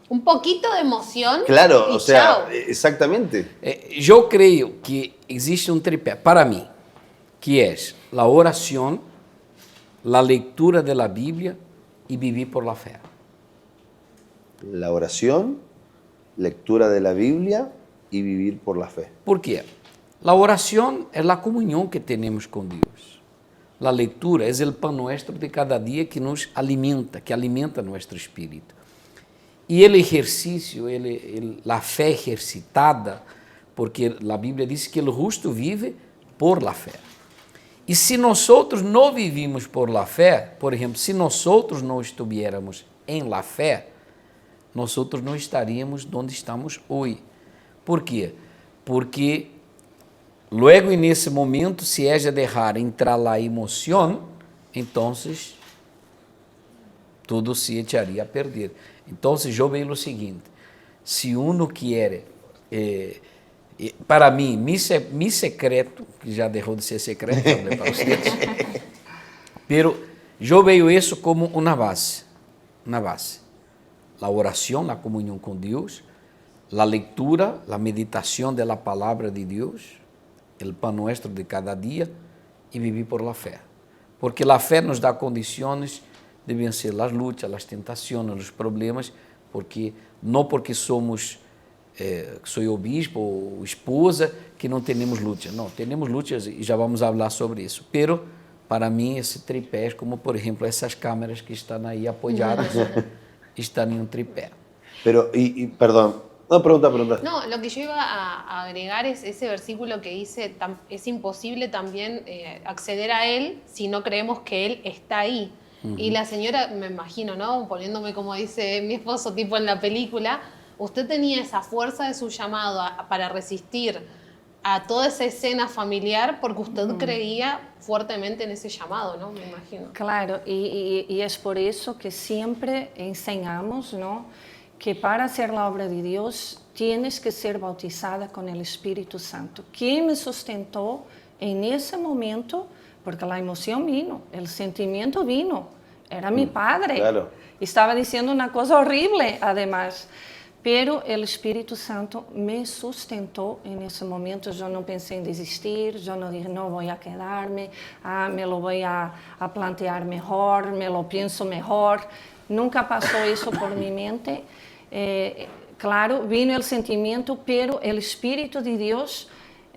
Un poquito de emoción. claro, y o sea, chao. exactamente. eu creio que existe um tripé, para mim, que é a oração, a leitura da Bíblia e viver por la fé. La oración, lectura de la Biblia y vivir por la fe. Por quê? A oração é a comunhão que temos com Deus. A leitura é o pão nosso de cada dia que nos alimenta, que alimenta nosso espírito. E o exercício, a fé exercitada, porque a Bíblia diz que o justo vive por la fé. E se nós não vivimos por la fé, por exemplo, se nós não estivéssemos em la fé, nós não estaríamos onde estamos hoje. Por quê? Porque logo nesse momento, se é de deixar entrar a emoção, então tudo se echaria a perder. Então, eu vejo o seguinte: se uno quer, para mim, mi secreto, que já deixou de ser secreto para vocês, pero eu vejo isso como uma base, a oração, a comunhão com Deus, a leitura, a meditação da palavra de Deus, o pão nosso de cada dia e viver por la fé. Porque a fé nos dá condições de vencer as lutas, as tentações, os problemas, porque não porque somos, sou obispo ou esposa, que não temos lutas. Não, temos lutas e já vamos falar sobre isso. Pero, para mim, esse tripé é como, por exemplo, essas câmeras que estão aí apoiadas, estão em um tripé. Pero, perdón, no, pregunta. No, lo que yo iba a agregar es ese versículo que dice, es imposible también acceder a Él si no creemos que Él está ahí. Y la señora, me imagino, ¿no? Poniéndome como dice mi esposo, tipo en la película, usted tenía esa fuerza de su llamado para resistir a toda esa escena familiar porque usted creía fuertemente en ese llamado, ¿no? Me imagino. Claro, y es por eso que siempre enseñamos, ¿no?, que para hacer la obra de Dios tienes que ser bautizada con el Espíritu Santo. ¿Quién me sustentó en ese momento? Porque la emoción vino, el sentimiento vino. Era mi padre. Claro. Estaba diciendo una cosa horrible, además. Pero el Espíritu Santo me sustentó en ese momento. Yo no pensé en desistir, yo no dije, no voy a quedarme, me lo voy a plantear mejor, me lo pienso mejor. Nunca pasó eso por mi mente. Claro, vino el sentimiento, pero el Espíritu de Dios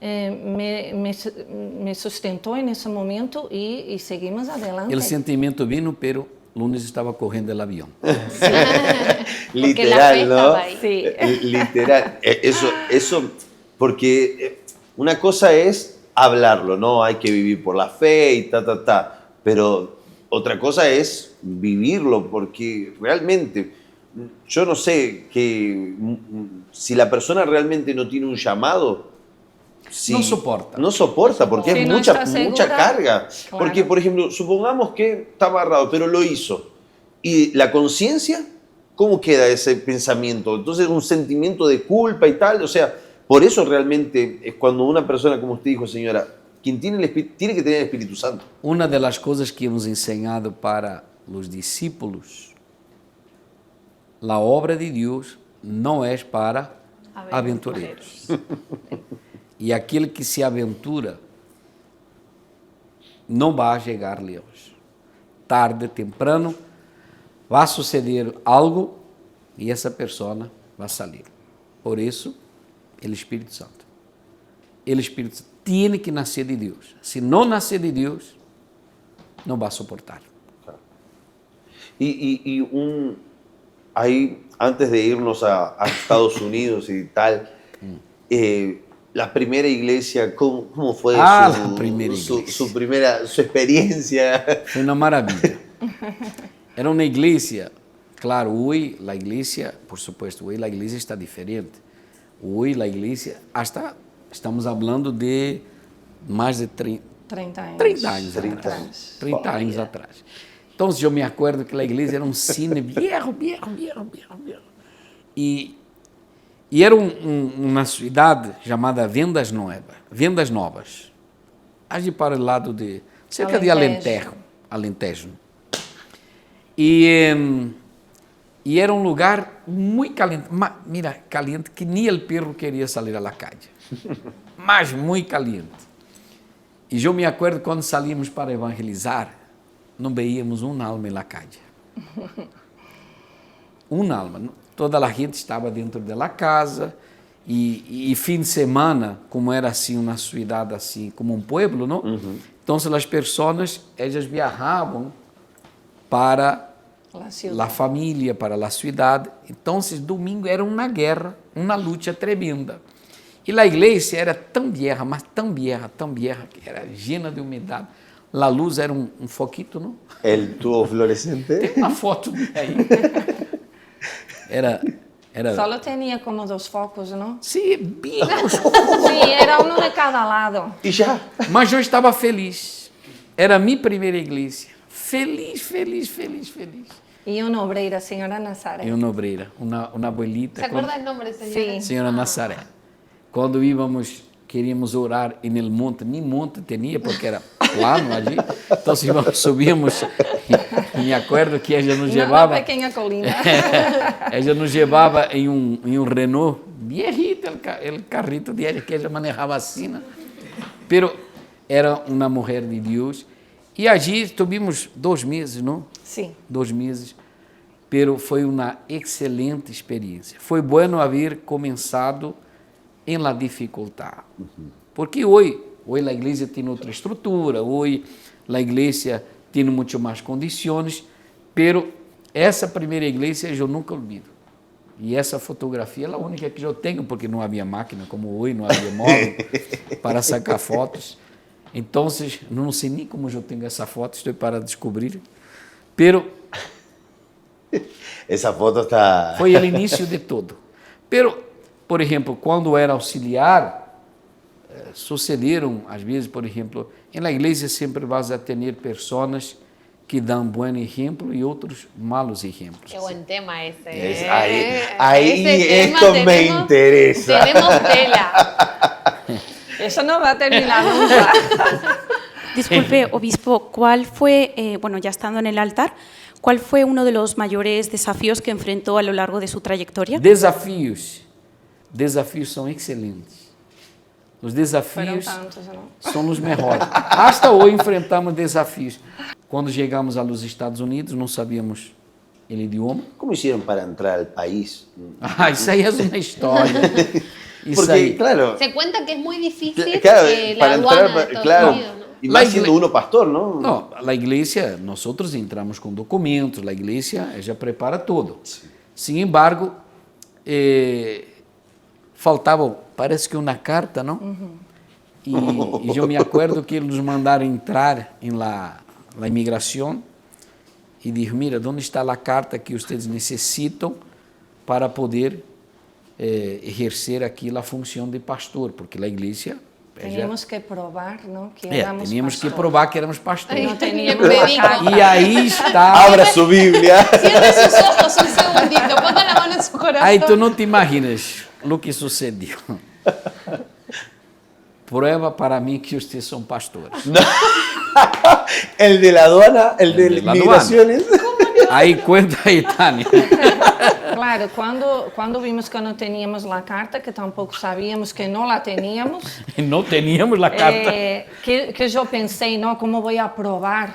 me sustentó en ese momento y seguimos adelante. El sentimiento vino, pero lunes estaba corriendo el avión. Literal, ¿no? Sí. Literal. Eso, porque una cosa es hablarlo, ¿no? Hay que vivir por la fe y pero otra cosa es vivirlo, porque realmente yo no sé si la persona realmente no tiene un llamado, No soporta. No soporta, porque Si es no mucha está segura, carga. claro. Porque, por ejemplo, supongamos que está amarrado, pero lo hizo. ¿Y la conciencia? ¿Cómo queda ese pensamiento? Entonces, un sentimiento de culpa y tal. O sea, por eso realmente es cuando una persona, como usted dijo, señora, quien tiene tiene que tener el Espíritu Santo. Uma das coisas que hemos ensinado para os discípulos, a obra de Deus não é para aventureiros. E aquele que se aventura não vai chegar lejos. Tarde, temprano, vai suceder algo e essa pessoa vai sair. Por isso, o Espírito Santo. O Espírito Santo tem que nascer de Deus. Se não nascer de Deus, não vai suportar. Ahí, antes de irnos a Estados Unidos y tal, la primera iglesia, ¿cómo fue la primera iglesia. Su experiencia? Foi uma maravilha. Era uma igreja, claro, hoje a igreja, por supuesto, hoje a igreja está diferente. Hoje a igreja, estamos falando de mais de 30 anos. 30 anos. 30 anos atrás. Então, eu me acordo que a igreja era um cine viejo. E era uma cidade chamada Vendas Novas. Ali para o lado de... cerca de Alentejo. E era um lugar muito caliente. Mira, caliente que nem o perro queria sair à calle. Mas muito caliente. E eu me acordo quando saímos para evangelizar, não veíamos uma alma na calle. Uma alma. Toda a gente estava dentro da casa e fim de semana, como era assim uma cidade assim, como um pueblo, não? Então as pessoas elas viajavam para a família, para a cidade. Então domingo era uma guerra, uma luta tremenda. E a igreja era tão vieja, mas tão vieja, que era llena de umidade. A luz era um foquito, não? El tubo fluorescente. Tem uma foto aí. Era... Solo tenía como 2 focos, ¿no? Sí, bien. Sí, era uno de cada lado. Y ya. Mas eu estava feliz. Era minha primeira igreja. Feliz. Y una obrera, señora Nazaré. E uma obreira, uma abuelita. ¿Se acuerda el nombre, señora? Sí. Senhora Nazaré. Quando íamos, queríamos orar no monte, nem monte tinha, porque era plano ali. Então subíamos, me acordo que ela nos levava... Una pequeña colina. Ela nos levava em um Renault, viejito, o carrito de ela, que ela manejava assim, né? Pero era uma mulher de Deus. E allí estuvimos 2 meses, não? Sí. 2 meses. Pero foi uma excelente experiência. Foi bueno haver começado em la dificuldade. Porque hoje a igreja tem outra estrutura, hoje a igreja tem muito mais condições, pero essa primeira igreja eu nunca olvido. E essa fotografia é a única que eu tenho, porque não havia máquina, como hoje, não havia móvel para sacar fotos. Então, não sei nem como eu tenho essa foto, estou para descobrir. Pero essa foto está... foi o início de tudo. Pero, por exemplo, quando era auxiliar, sucederam, às vezes, por exemplo, na igreja sempre vas a ter pessoas que dão bom exemplo e outros malos exemplos. Qué buen tema ese. Ahí Ese tema esto me interesa. Tenemos tela. Eso no va a terminar nunca. Disculpe, obispo, ¿cuál fue, bueno, ya estando en el altar, cuál fue uno de los mayores desafíos que enfrentó a lo largo de su trayectoria? Desafios são excelentes. Os Fueron desafios tantos, ¿no? são os melhores. Hasta hoje enfrentamos desafios. Quando chegamos aos Estados Unidos, não sabíamos o idioma. ¿Cómo hicieron para entrar al país? Ah, isso aí é uma história. Isso Porque, aí. claro, Se cuenta que es muy difícil claro, la para aduana de entrar, Estados claro, Unidos, ¿no? y La más siendo igle- uno pastor, ¿no? Não, a igreja, nós entramos com documentos, a igreja já prepara tudo. Sin embargo, faltava, parece que uma carta, não? E eu me acordo que eles nos mandaram entrar em la imigração e dijo, mira, onde está a carta que vocês necessitam para poder exercer aqui a função de pastor, porque a igreja... Teníamos que probar, ¿no? Que éramos teníamos que pastores. provar que éramos pastores. No teníamos Me la dijo. carta. E aí está... Abra su Biblia. Cierre sus ojos un segundito, ponga la mano en su corazón. Aí tu não te imaginas o que sucedeu. Prueba para mim que vocês são pastores. El de la aduana, el de de la migraciones. Aí cuenta aí, Tânia. Claro, cuando vimos que no teníamos la carta, que tampoco sabíamos que no la teníamos, Não teníamos a carta. que yo pensé, ¿no? ¿Cómo voy a probar?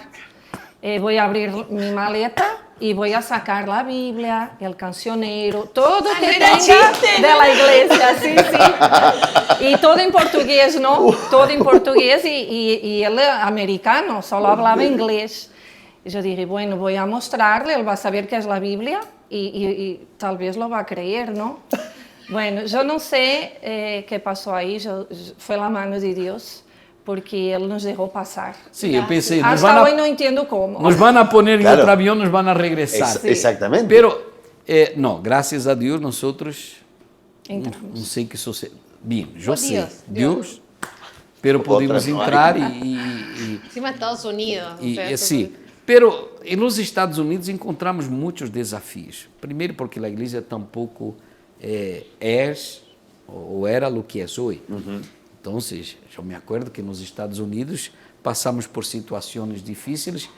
Voy a abrir mi maleta y voy a sacar la Biblia, el cancionero, todo que era tenga chiste, de la iglesia, sí, sí. Y todo en portugués, ¿no? Todo en portugués y él americano, solo hablaba inglés. Y yo dije, bueno, voy a mostrarle, él va a saber qué es la Biblia y tal vez lo va a creer, ¿no? Bueno, yo no sé qué pasó ahí, fue la mano de Dios, porque Él nos dejó pasar. Sim, eu pensei, nos Hasta hoy van no entiendo cómo. a poner em Claro. outro avião, nos van a regressar. Exactamente. Pero, não, graças a Deus, nós Entramos. não sei o que sucede. Bem, eu sei, Dios, Deus, pero podemos Outra não. entrar e Encima Estados Unidos. o E, sea, eso sim, pero nos Estados Unidos encontramos muitos desafios. Primeiro porque a igreja tampouco ou era o que é hoje. Então, eu me acordo que nos Estados Unidos passamos por situações difíceis,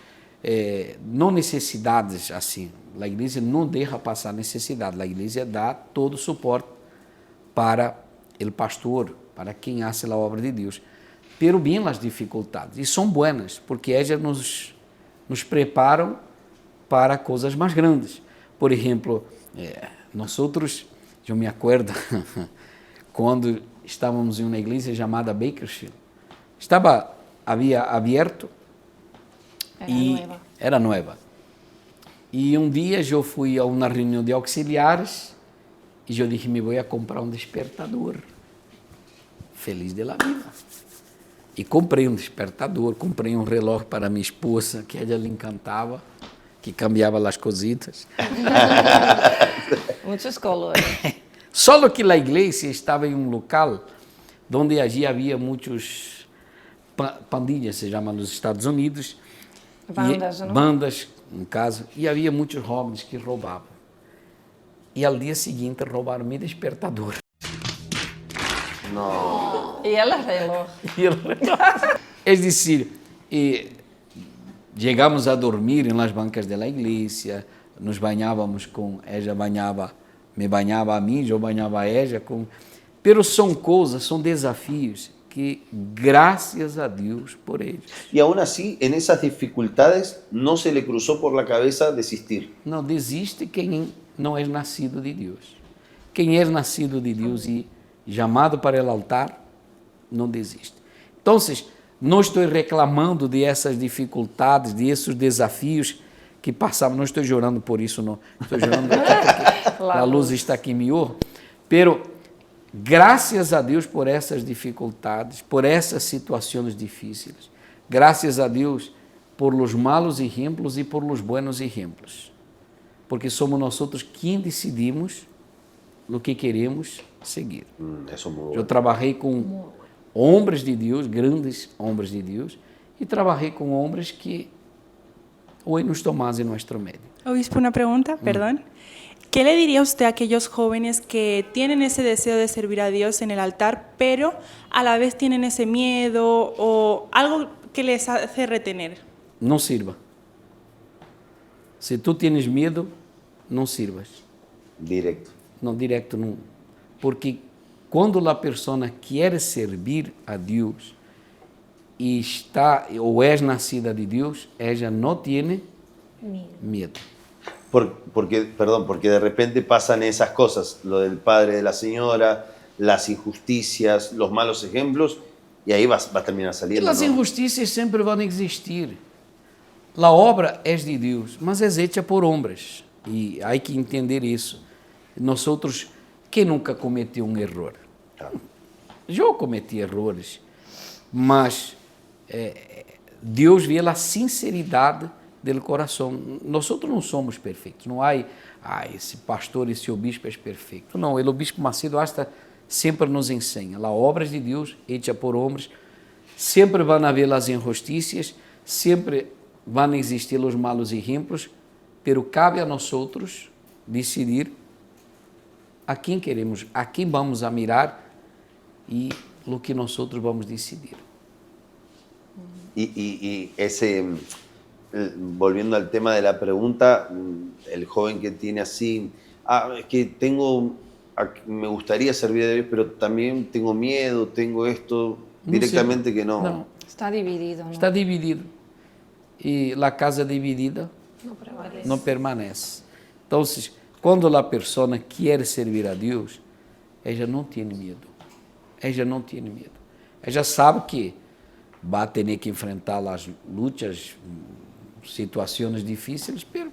não necessidades assim. A igreja não deixa passar necessidade. A igreja dá todo o suporte para o pastor, para quem hace a obra de Deus. Pero bem as dificuldades, e são buenas, porque elas nos preparam para coisas mais grandes. Por exemplo, nós eu me acordo, quando estávamos em uma igreja chamada Bakersfield, havia aberto era nova. E um dia eu fui a uma reunião de auxiliares e eu disse, me vou a comprar um despertador. Feliz de la vida. E comprei um despertador, comprei um relógio para minha esposa, que ela lhe encantava, que cambiava as cositas. Muchos colores. Só que a igreja estava em um local onde havia muitos pandilhas, se chama nos Estados Unidos. Bandas, não? Bandas, no caso, e havia muitos homens que roubavam. E ao dia seguinte roubaram meu despertador. Y el reloj. É decir, chegamos a dormir em las bancas da igreja, nos banhávamos com, ela me banhava a mim, eu banhava a ela. Pero são coisas, são desafios que, graças a Deus por eles. Y aún así, en esas dificultades, no se le cruzó por la cabeza desistir. Não desiste quem não é nascido de Deus. Quem é nascido de Deus e chamado para o altar, não desiste. Então, não estou reclamando de essas dificuldades, de esses desafios que passamos. Não estou chorando por isso, não. Estou chorando porque a luz está aqui melhor. Pero, graças a Deus por essas dificuldades, por essas situações difíceis. Graças a Deus por los malos exemplos e por los buenos exemplos. Porque somos nós quem decidimos o que queremos seguir. Eso es muy bueno. Eu trabalhei com homens de Deus, grandes homens de Deus, y trabajé con hombres que hoy no están más en nuestro medio. Obispo, una pregunta, perdón. ¿Qué le diría usted a aquellos jóvenes que tienen ese deseo de servir a Dios en el altar, pero a la vez tienen ese miedo o algo que les hace retener? No sirva. Si tú tienes miedo, no sirvas. Directo. No, directo no. Porque quando a pessoa quer servir a Deus e está ou é nascida de Deus, ela não tem medo. Porque de repente pasan esas cosas, lo del padre de la señora, las injusticias, los malos ejemplos, y ahí va a terminar saliendo. E as injustiças sempre vão existir. A obra é de Deus, mas é hecha por homens. E há que entender isso. Nós outros, quem nunca cometeu um erro? Eu cometi erros, mas Deus vê a sinceridade do coração. Nós outros não somos perfeitos. Não há, esse pastor, esse obispo é perfeito. Não, o obispo Macedo hasta sempre nos ensina. A obra de Deus, hecha por homens, sempre vão haver as injusticias, sempre vão existir os malos exemplos, pero cabe a nós outros decidir a quem queremos, a quem vamos a mirar e o que nós outros vamos decidir. Y ese, volviendo al tema de la pregunta, el joven que tiene así, es que me gustaría servir a Dios, pero también tengo miedo, tengo esto, directamente que no. Está dividido, ¿no? Está dividido. E a casa dividida não permanece. Então, quando a pessoa quer servir a Deus, ela não tem medo. Ela não tem medo. Ela sabe que vai ter que enfrentar as lutas, situações difíceis, mas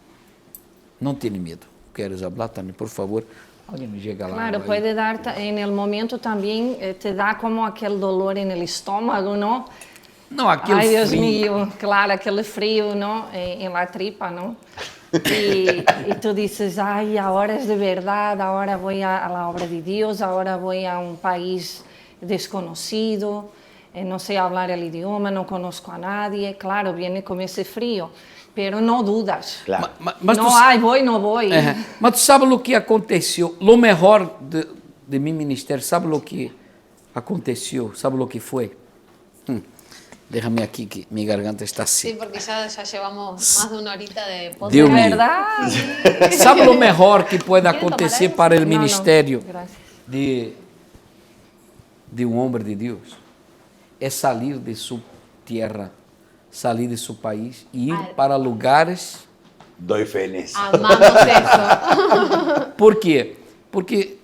não tem medo. ¿Quieres hablar também, por favor? Alguém me chega lá. Claro, puede dar, en el momento también te da como aquel dolor en el estómago, ¿no? No, aquel Ay, Dios frío. mío, claro, aquel frío, ¿no? En la tripa, ¿no? Y tú dices, ay, ahora es de verdad, ahora voy a la obra de Dios, ahora voy a un país desconocido, no sé hablar el idioma, no conozco a nadie. Claro, viene con ese frío, pero no dudas. Claro. Mas no, ay, voy, no voy. Mas tu sabe o que aconteceu? O melhor de meu ministério, sabe o que aconteceu? Sabe o que foi? Déjame aqui que minha garganta está Sí, seca. porque ya llevamos más de una horita de podcast. Dios mío. ¿Verdad? Sabe o melhor que pode acontecer tomar para o No, no, ministério gracias. de um homem de Deus? É sair de sua terra, sair de seu país e ir para lugares. Doy fe en eso. Amamos eso. Por quê? Porque,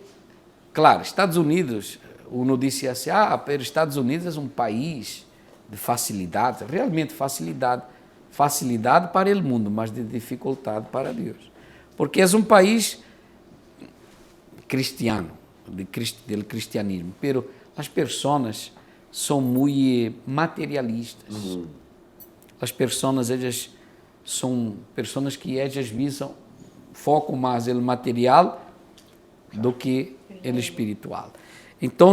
claro, Estados Unidos, uno disse assim, pero Estados Unidos é um país de facilidade, realmente facilidade. Facilidade para o mundo, mas de dificuldade para Deus. Porque é um país cristiano, do cristianismo, pero as pessoas são muito materialistas. As pessoas, elas são pessoas que elas visam, focam mais no material do que no espiritual. Então,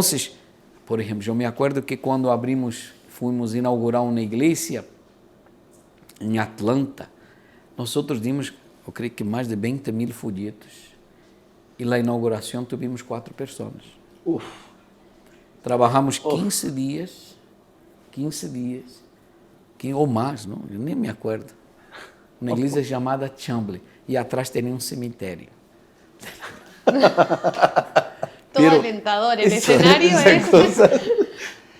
por exemplo, eu me acordo que quando fomos inaugurar uma igreja em Atlanta, nós dimos, eu creio que mais de 20.000 folhetos. E na inauguração tivemos 4 pessoas. Trabalhamos 15 dias, ou mais, não? Eu nem me acordo. Uma igreja chamada Chambly, e atrás tem um cemitério. Todo alentador. El escenario es...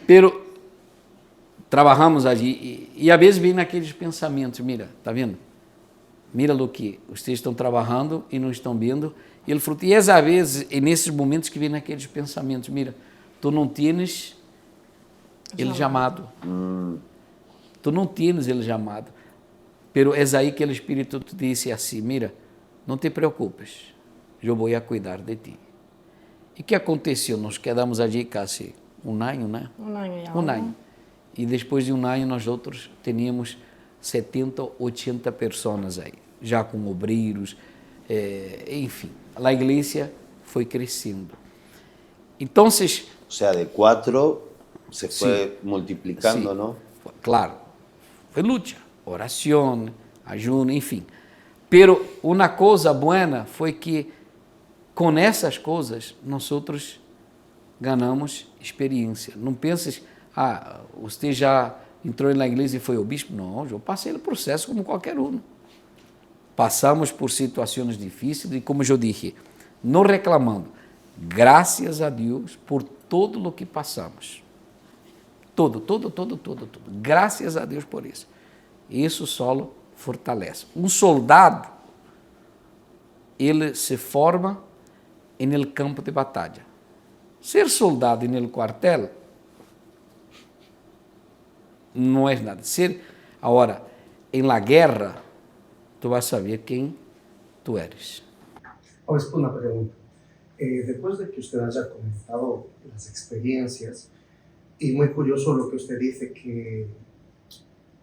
Pero trabalhamos ali e às vezes vem naqueles pensamentos, mira, tá vendo? Mira o que vocês estão trabalhando e não estão vendo e o fruto. E às vezes, é nesses momentos que vem naqueles pensamentos, mira, tu não tienes ele chamado. Tu não tienes ele chamado. Pero é aí que o Espírito te disse assim, mira, não te preocupes, eu vou a cuidar de ti. E o que aconteceu? Nós quedamos ali quase um ano, né? Um ano. E depois de um ano, nós outros teníamos 70, 80 pessoas aí, já com obreiros, enfim. A igreja foi crescendo. Então, O sea, de 4 se fue Sí. multiplicando, Sí. ¿no? Claro, fue lucha, oración, ayuno, enfim. Pero uma coisa boa foi que com essas coisas nós ganhamos experiência. Não penses, você já entrou na igreja e foi obispo? Não, eu passei o processo como qualquer um. Passamos por situações difíceis e, como eu disse, não reclamando. Graças a Deus por todo o que passamos. Todo. Graças a Deus por isso. Isso solo fortalece. Um soldado, ele se forma no campo de batalha. Ser soldado no quartel não é nada. Agora, em la guerra, tu vas saber quem tu eres. Obispo, una pregunta. Después de que usted haya comentado las experiencias, y muy curioso lo que usted dice, que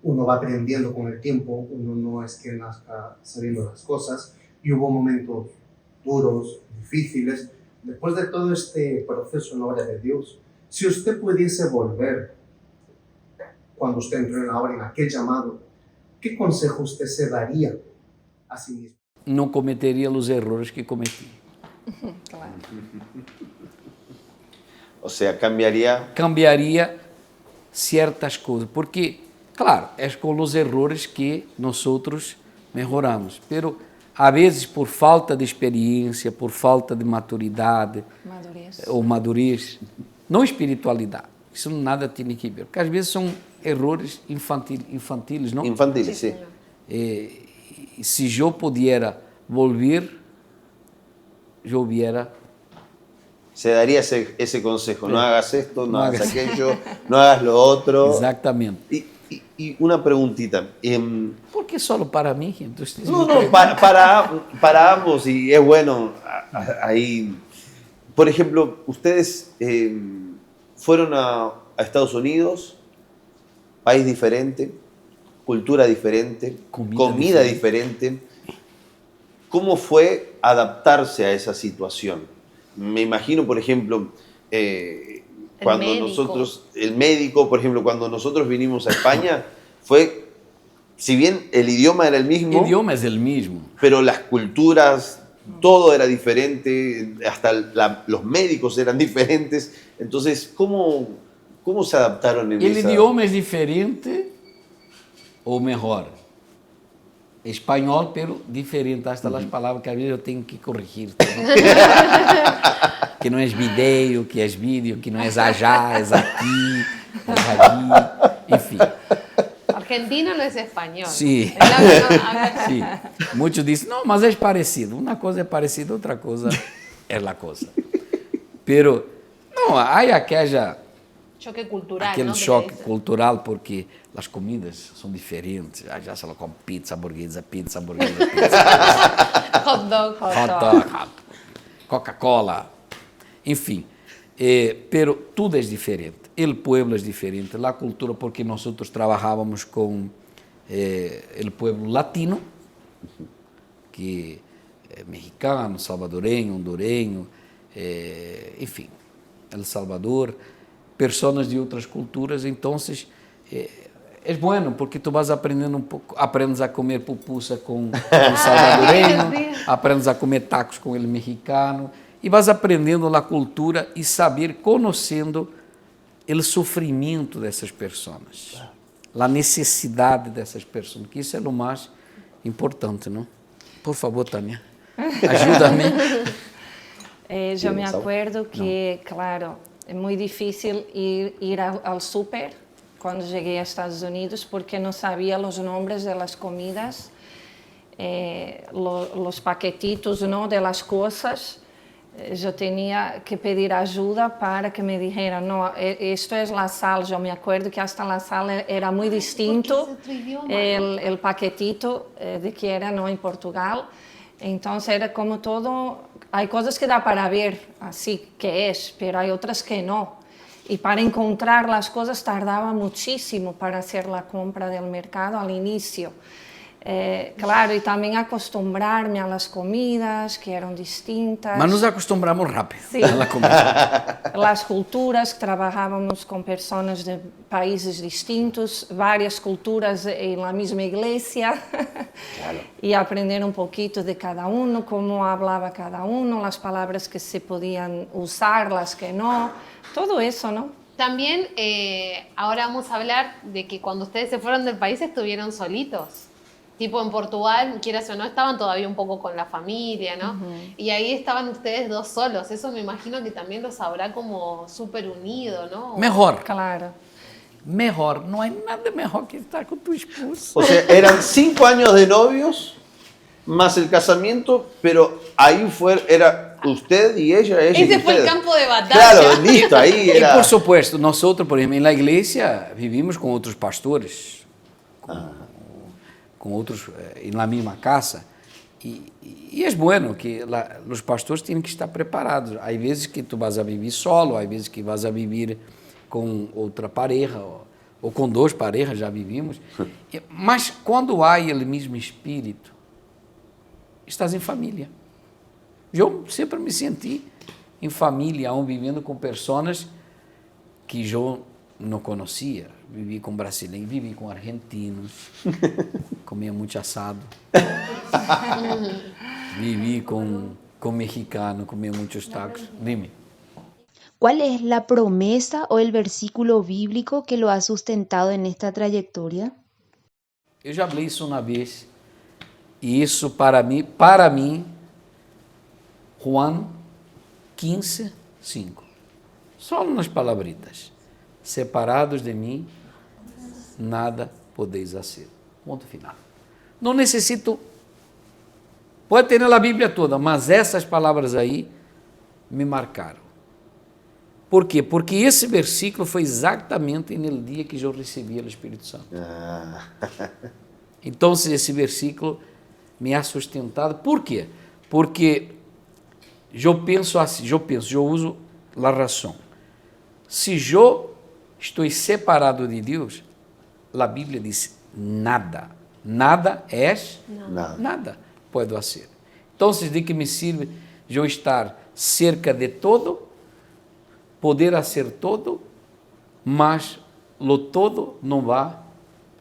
uno va aprendiendo con el tiempo, uno no es que nazca sabiendo las cosas, y hubo momentos duros, difíciles. Después de todo este proceso en la obra de Dios, si usted pudiese volver, cuando usted entró en la obra, en aquel llamado, ¿qué consejo usted se daría a sí mismo? Não cometeria os erros que cometi. Claro. O sea, cambiaría. Cambiaria certas coisas, porque, claro, é com os erros que nós melhoramos, pero a vezes por falta de experiência, por falta de maturidade ou madurez, não espiritualidade, isso nada tem que ver, porque às vezes são erros infantis, não? Infantiles, sí. Se eu pudesse volver, eu hubiera... Se daría ese consejo, no hagas esto, no hagas aquello, no hagas lo otro. Exactamente. Y una preguntita. ¿Por qué solo para mí? Entonces, No, para ambos, y es bueno ahí. Por ejemplo, ustedes fueron a Estados Unidos, país diferente, cultura diferente, comida diferente. ¿Cómo fue adaptarse a esa situación? Me imagino, por ejemplo, cuando el médico, por ejemplo, cuando nosotros vinimos a España, fue, si bien el idioma era el mismo. El idioma es el mismo. Pero las culturas, todo era diferente, hasta los médicos eran diferentes. Entonces, ¿cómo se adaptaron en El idioma es diferente, o mejor, espanhol, pero diferente, hasta las palabras que a veces eu tenho que corrigir. Que não é vídeo, que é vídeo, que não é allá, é aqui, é ali, enfim. Argentino no es español. Sí. Sí. Muchos dicen, no, mas es parecido. Una cosa es parecida, otra cosa es la cosa. Pero, no, hay choque cultural, aquele ¿no? choque cultural, porque as comidas são diferentes. Já se come pizza, hamburguesa, pizza. Hot dog. Coca-Cola, enfim. Pero tudo é diferente. O pueblo é diferente. A cultura, porque nós trabalhávamos com o pueblo latino, que é mexicano, salvadoreño, hondureño, enfim, El Salvador, pessoas de outras culturas. Então, é bueno, porque tu vas aprendendo um pouco, aprendes a comer pupusa com o salvadoreño, aprendes a comer tacos com o mexicano, e vas aprendendo a cultura e saber, conhecendo o sofrimento dessas pessoas, a necessidade dessas pessoas, que isso é o mais importante, não? Por favor, Tânia, ajuda-me. Eu me acuerdo que, claro, é muito difícil ir ao súper cuando llegué a Estados Unidos porque no sabía los nombres de las comidas, los paquetitos, ¿no?, de las cosas. Yo tenía que pedir ayuda para que me dijeran, no, esto es la sal. Yo me acuerdo que hasta la sal era muy distinto, el paquetito de que era, ¿no?, en Portugal. Entonces era como todo, hay cosas que da para ver así que es, pero hay otras que no. Y para encontrar las cosas tardaba muchísimo para hacer la compra del mercado al inicio. Claro, y también acostumbrarme a las comidas que eran distintas. Mas nos acostumbramos rápido Sí. a la comida. Las culturas, trabajábamos con personas de países distintos, varias culturas en la misma iglesia, y aprender un poquito de cada uno, cómo hablaba cada uno, las palabras que se podían usar, las que no, todo eso, ¿no? También ahora vamos a hablar de que cuando ustedes se fueron del país estuvieron solitos. Tipo en Portugal, quieras o no, estaban todavía un poco con la familia, ¿no? Y ahí estaban ustedes dos solos. Eso me imagino que también los habrá como súper unido, ¿no? Mejor. Claro. Mejor. No hay nada mejor que estar con tu esposo. O sea, eran 5 años de novios, más el casamiento, pero ahí era usted y ella y Ese fue el ustedes. campo de batalla. Claro, listo, ahí Y era... por supuesto, nosotros, por ejemplo, en la iglesia vivimos con otros pastores, con otros en la misma casa. Y es bueno que los pastores tienen que estar preparados. Hay veces que tú vas a vivir solo, hay veces que vas a vivir con outra pareja, ou com 2 parejas, já vivimos. Mas quando há o mesmo espírito, estás em família. Eu sempre me senti em família, aún vivendo com pessoas que eu não conhecia. Vivi com brasileiros, vivi com argentinos, comia muito assado. Vivi com mexicano, comia muitos tacos. Dime. ¿Cuál es la promesa o el versículo bíblico que lo ha sustentado en esta trayectoria? Eu já falei isso uma vez, e isso para mim, Juan 15, 5. Só umas palabritas. Separados de mim, nada podeis fazer. Ponto final. Não necessito, pode ter na Bíblia toda, mas essas palavras aí me marcaram. Por quê? Porque esse versículo foi exatamente no dia que eu recebi o Espírito Santo. Então, esse versículo me ha sustentado. Por quê? Porque eu penso assim, eu uso a razão. Se eu estou separado de Deus, a Bíblia diz nada. Nada és nada puedo fazer. Então, de que me sirve eu estar cerca de todo, poder fazer todo, mas lo todo não vai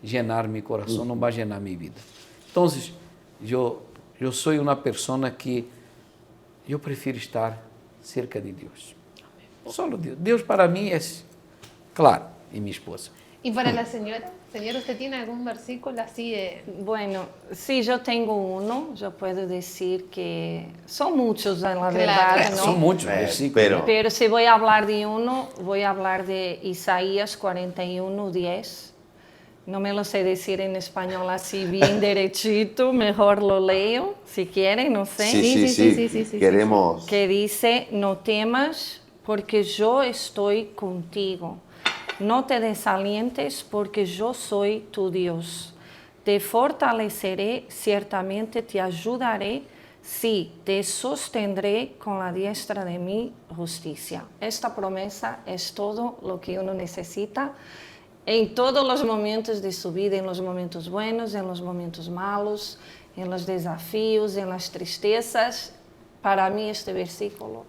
llenar meu coração, não vai llenar minha vida. Então, eu sou uma pessoa que eu prefiro estar cerca de Deus. Solo Deus. Deus para mim é, claro, e minha esposa. ¿Y para la señora? Señora, ¿usted tiene algún versículo así de...? Bueno, sí, yo tengo uno, yo puedo decir que son muchos, en la Claro. verdad, ¿no? Son muchos versículos. Pero si voy a hablar de uno, voy a hablar de Isaías 41, 10. No me lo sé decir en español así bien derechito, mejor lo leo, si quieren, no sé. Sí. Queremos... Que dice, no temas, porque yo estoy contigo. No te desalientes, porque yo soy tu Dios. Te fortaleceré, ciertamente te ayudaré, sí, te sostendré con la diestra de mi justicia. Esta promesa es todo lo que uno necesita en todos los momentos de su vida, en los momentos buenos, en los momentos malos, en los desafíos, en las tristezas. Para mí este versículo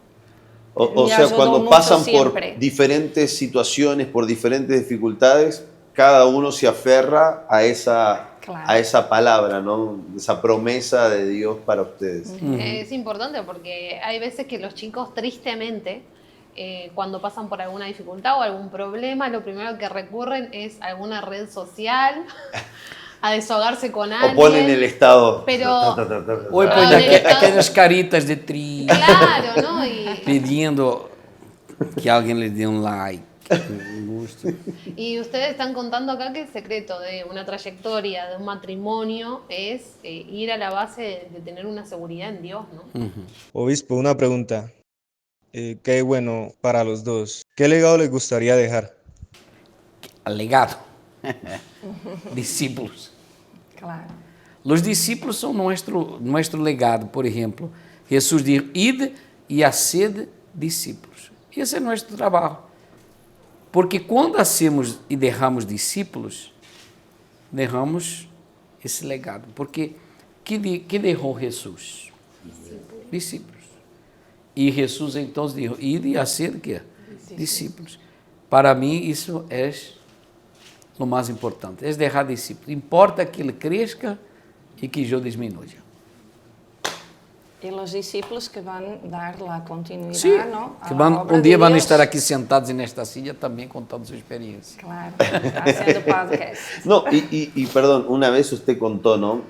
O me sea, ayudó cuando mucho pasan siempre. por diferentes situaciones, por diferentes dificultades, cada uno se aferra a esa palabra, ¿no? Esa promesa de Dios para ustedes. Es importante porque hay veces que los chicos tristemente, cuando pasan por alguna dificultad o algún problema, lo primero que recurren es a alguna red social, a desahogarse con alguien. O ponen el estado. Pero... Ou põe aquelas caritas de tri, Claro, ¿no? pedindo que alguém lhe dê like. Y ustedes están contando acá que el secreto de una trayectoria, de un matrimonio, es ir a la base de tener una seguridad en Dios, ¿no? Obispo, una pregunta. Qué bueno para los dos. ¿Qué legado les gustaría dejar? Legado. Discípulos. Claro. Los discípulos são nuestro legado. Por exemplo, Jesus diz, id e haced discípulos. Esse é nosso trabalho. Porque quando hacemos e derramos discípulos, derramos esse legado. Porque que deixou Jesus? Discípulos. E Jesus então dijo, id e hacer quê? Discípulos. Para mim isso é o mais importante, é deixar discípulos. Importa que ele cresça e que eu diminua. E os discípulos que vão dar a continuidade, Sim, ¿no? que um dia vão estar aqui sentados nesta silla também contando sua experiência. Claro, haciendo podcast. No, y perdón, una vez usted contó, ¿no?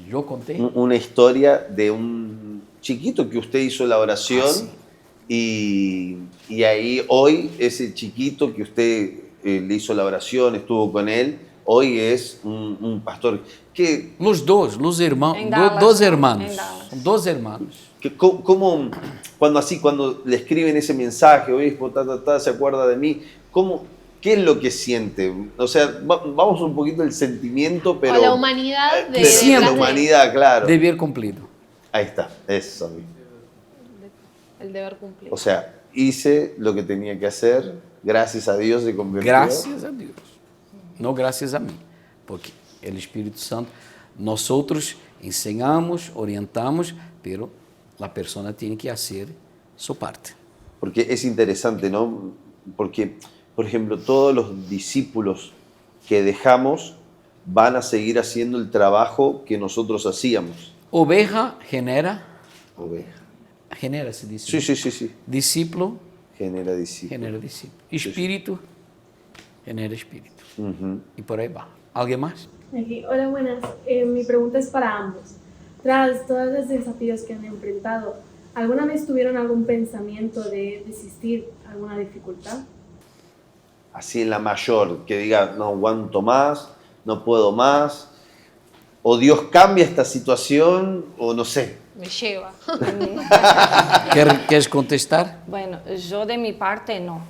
Yo conté. Una historia de un chiquito que usted hizo la oración y ahí hoy ese chiquito que usted le hizo la oración, estuvo con él, hoy es un pastor. Que, Los hermanos, dos hermanos. Que, ¿cómo, cuando le escriben ese mensaje, obispo, se acuerda de mí, ¿qué es lo que siente? O sea, vamos un poquito el sentimiento, pero... O la humanidad la humanidad, claro. Deber cumplido. Ahí está, eso. El deber cumplido. O sea, hice lo que tenía que hacer, gracias a Dios se convirtió. Gracias a Dios. No gracias a mí, porque el Espíritu Santo, nosotros enseñamos, orientamos, pero la persona tiene que hacer su parte. Porque es interesante, ¿no? Porque, por ejemplo, todos los discípulos que dejamos van a seguir haciendo el trabajo que nosotros hacíamos. Oveja genera. Oveja. Genera ese discípulo. Sí. Discípulo. Genera discípulo. Genera discípulo. Espíritu. Genera espíritu. Y por ahí va. ¿Alguien más? Aquí. Hola, buenas. Mi pregunta es para ambos. Tras todos los desafíos que han enfrentado, ¿alguna vez tuvieron algún pensamiento de desistir, alguna dificultad? Así en la mayor, que diga, no aguanto más, no puedo más, o Dios cambia esta situación, o no sé. Me lleva. ¿Quieres contestar? Bueno, yo de mi parte no.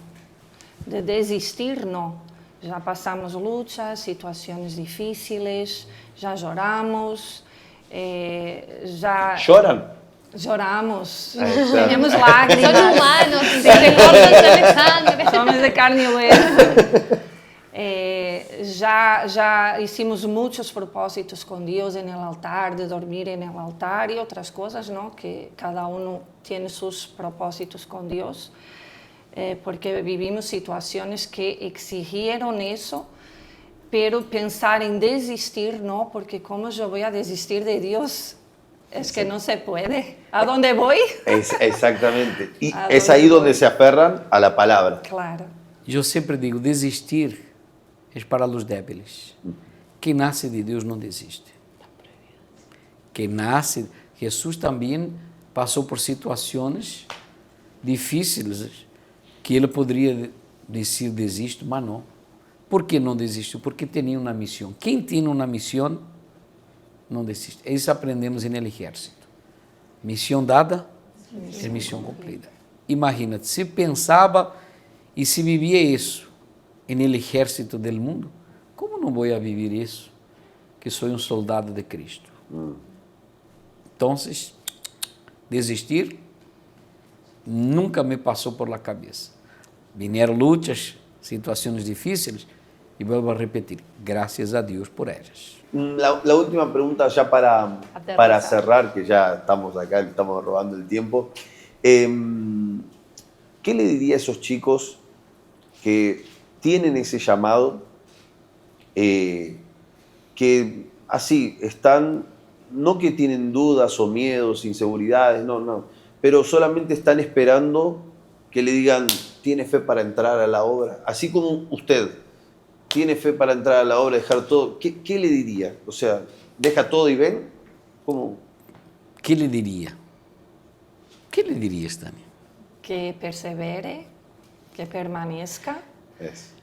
De desistir no. Já passamos lutas, situações difíceis, já choramos, já... ¿Lloran? Choramos, claro. temos lágrimas. Son humanos, se recortan de sangre. Somos de carne e hueso. Já hicimos muitos propósitos com Deus no altar, de dormir no altar e outras coisas, não? Que cada um tem seus propósitos com Deus. Porque vivimos situações que exigieron eso, pero pensar en desistir no, porque ¿cómo yo voy a desistir de Dios? Es que no se puede. ¿A dónde voy? Exactamente. Y es ahí donde se aferran a la palabra. Claro. Yo siempre digo, desistir es para los débiles. Quien nace de Dios no desiste. Quien nace... Jesús también pasó por situaciones difíciles que ele poderia dizer desisto, mas não. Por que não desistiu? Porque tinha uma missão. Quem tem uma missão, não desiste. Isso aprendemos no exército. Missão dada, é missão cumprida. Imagina-te, se pensava e se vivia isso no exército do mundo, como não vou viver isso? Que sou soldado de Cristo. Então, desistir nunca me passou por la cabeça. Vieram lutas, situações difíceis, e vuelvo a repetir, graças a Deus por elas. La última pregunta ya para cerrar, que ya estamos acá, estamos robando el tiempo. ¿Qué le diría a esos chicos que tienen ese llamado, que así están, no que tienen dudas o miedos, inseguridades, no, pero solamente están esperando que le digan, ¿tiene fe para entrar a la obra? Así como usted, ¿tiene fe para entrar a la obra, dejar todo? ¿Qué le diría? O sea, ¿deja todo y ven? ¿Cómo? ¿Qué le diría? ¿Qué le dirías, Tania? Que persevere, que permanezca,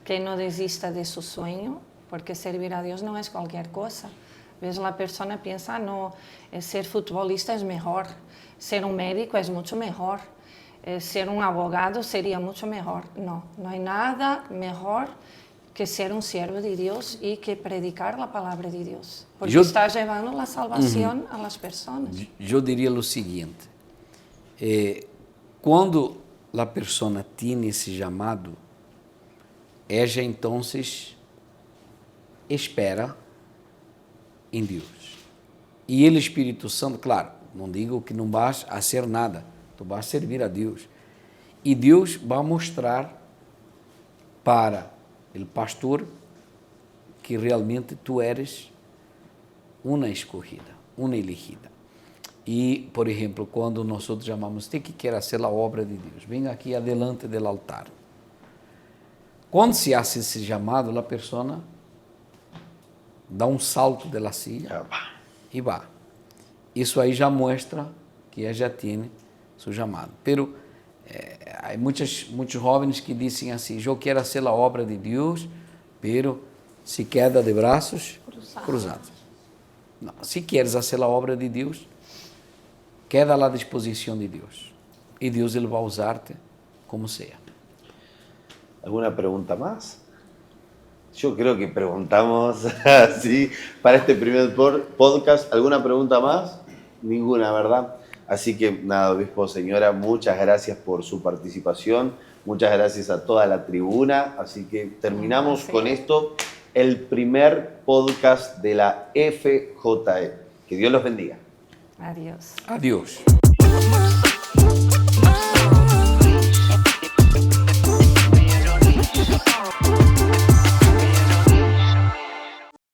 que no desista de su sueño, porque servir a Dios no es cualquier cosa. A veces la persona piensa, no, ser futbolista es mejor, ser un médico es mucho mejor, ser un abogado sería mucho mejor. No hay nada mejor que ser un siervo de Dios y que predicar la palabra de Dios, porque está llevando la salvación a las personas. Yo diría lo siguiente, cuando la persona tiene ese llamado, ella entonces espera em Deus. E Ele, Espírito Santo, claro, não digo que não vais a ser nada, tu vais servir a Deus. E Deus vai mostrar para o pastor que realmente tu eres uma escorrida, uma elegida. E, por exemplo, quando nós chamamos, você que quer fazer a obra de Deus, venha aqui adelante do altar. Quando se hace esse chamado, a pessoa dá um salto da silla e vai. Isso aí já mostra que ela já tem seu chamado. Pero há muitos jovens que dizem assim, eu quero fazer a obra de Deus, pero se queda de braços cruzados. Não, se queres fazer a obra de Deus, queda à disposição de Deus. E Deus ele vai usar-te como seja. ¿Alguna pregunta más? Yo creo que preguntamos así para este primer podcast. ¿Alguna pregunta más? Ninguna, ¿verdad? Así que nada, obispo, señora, muchas gracias por su participación. Muchas gracias a toda la tribuna. Así que terminamos con esto, el primer podcast de la FJE. Que Dios los bendiga. Adiós. Adiós.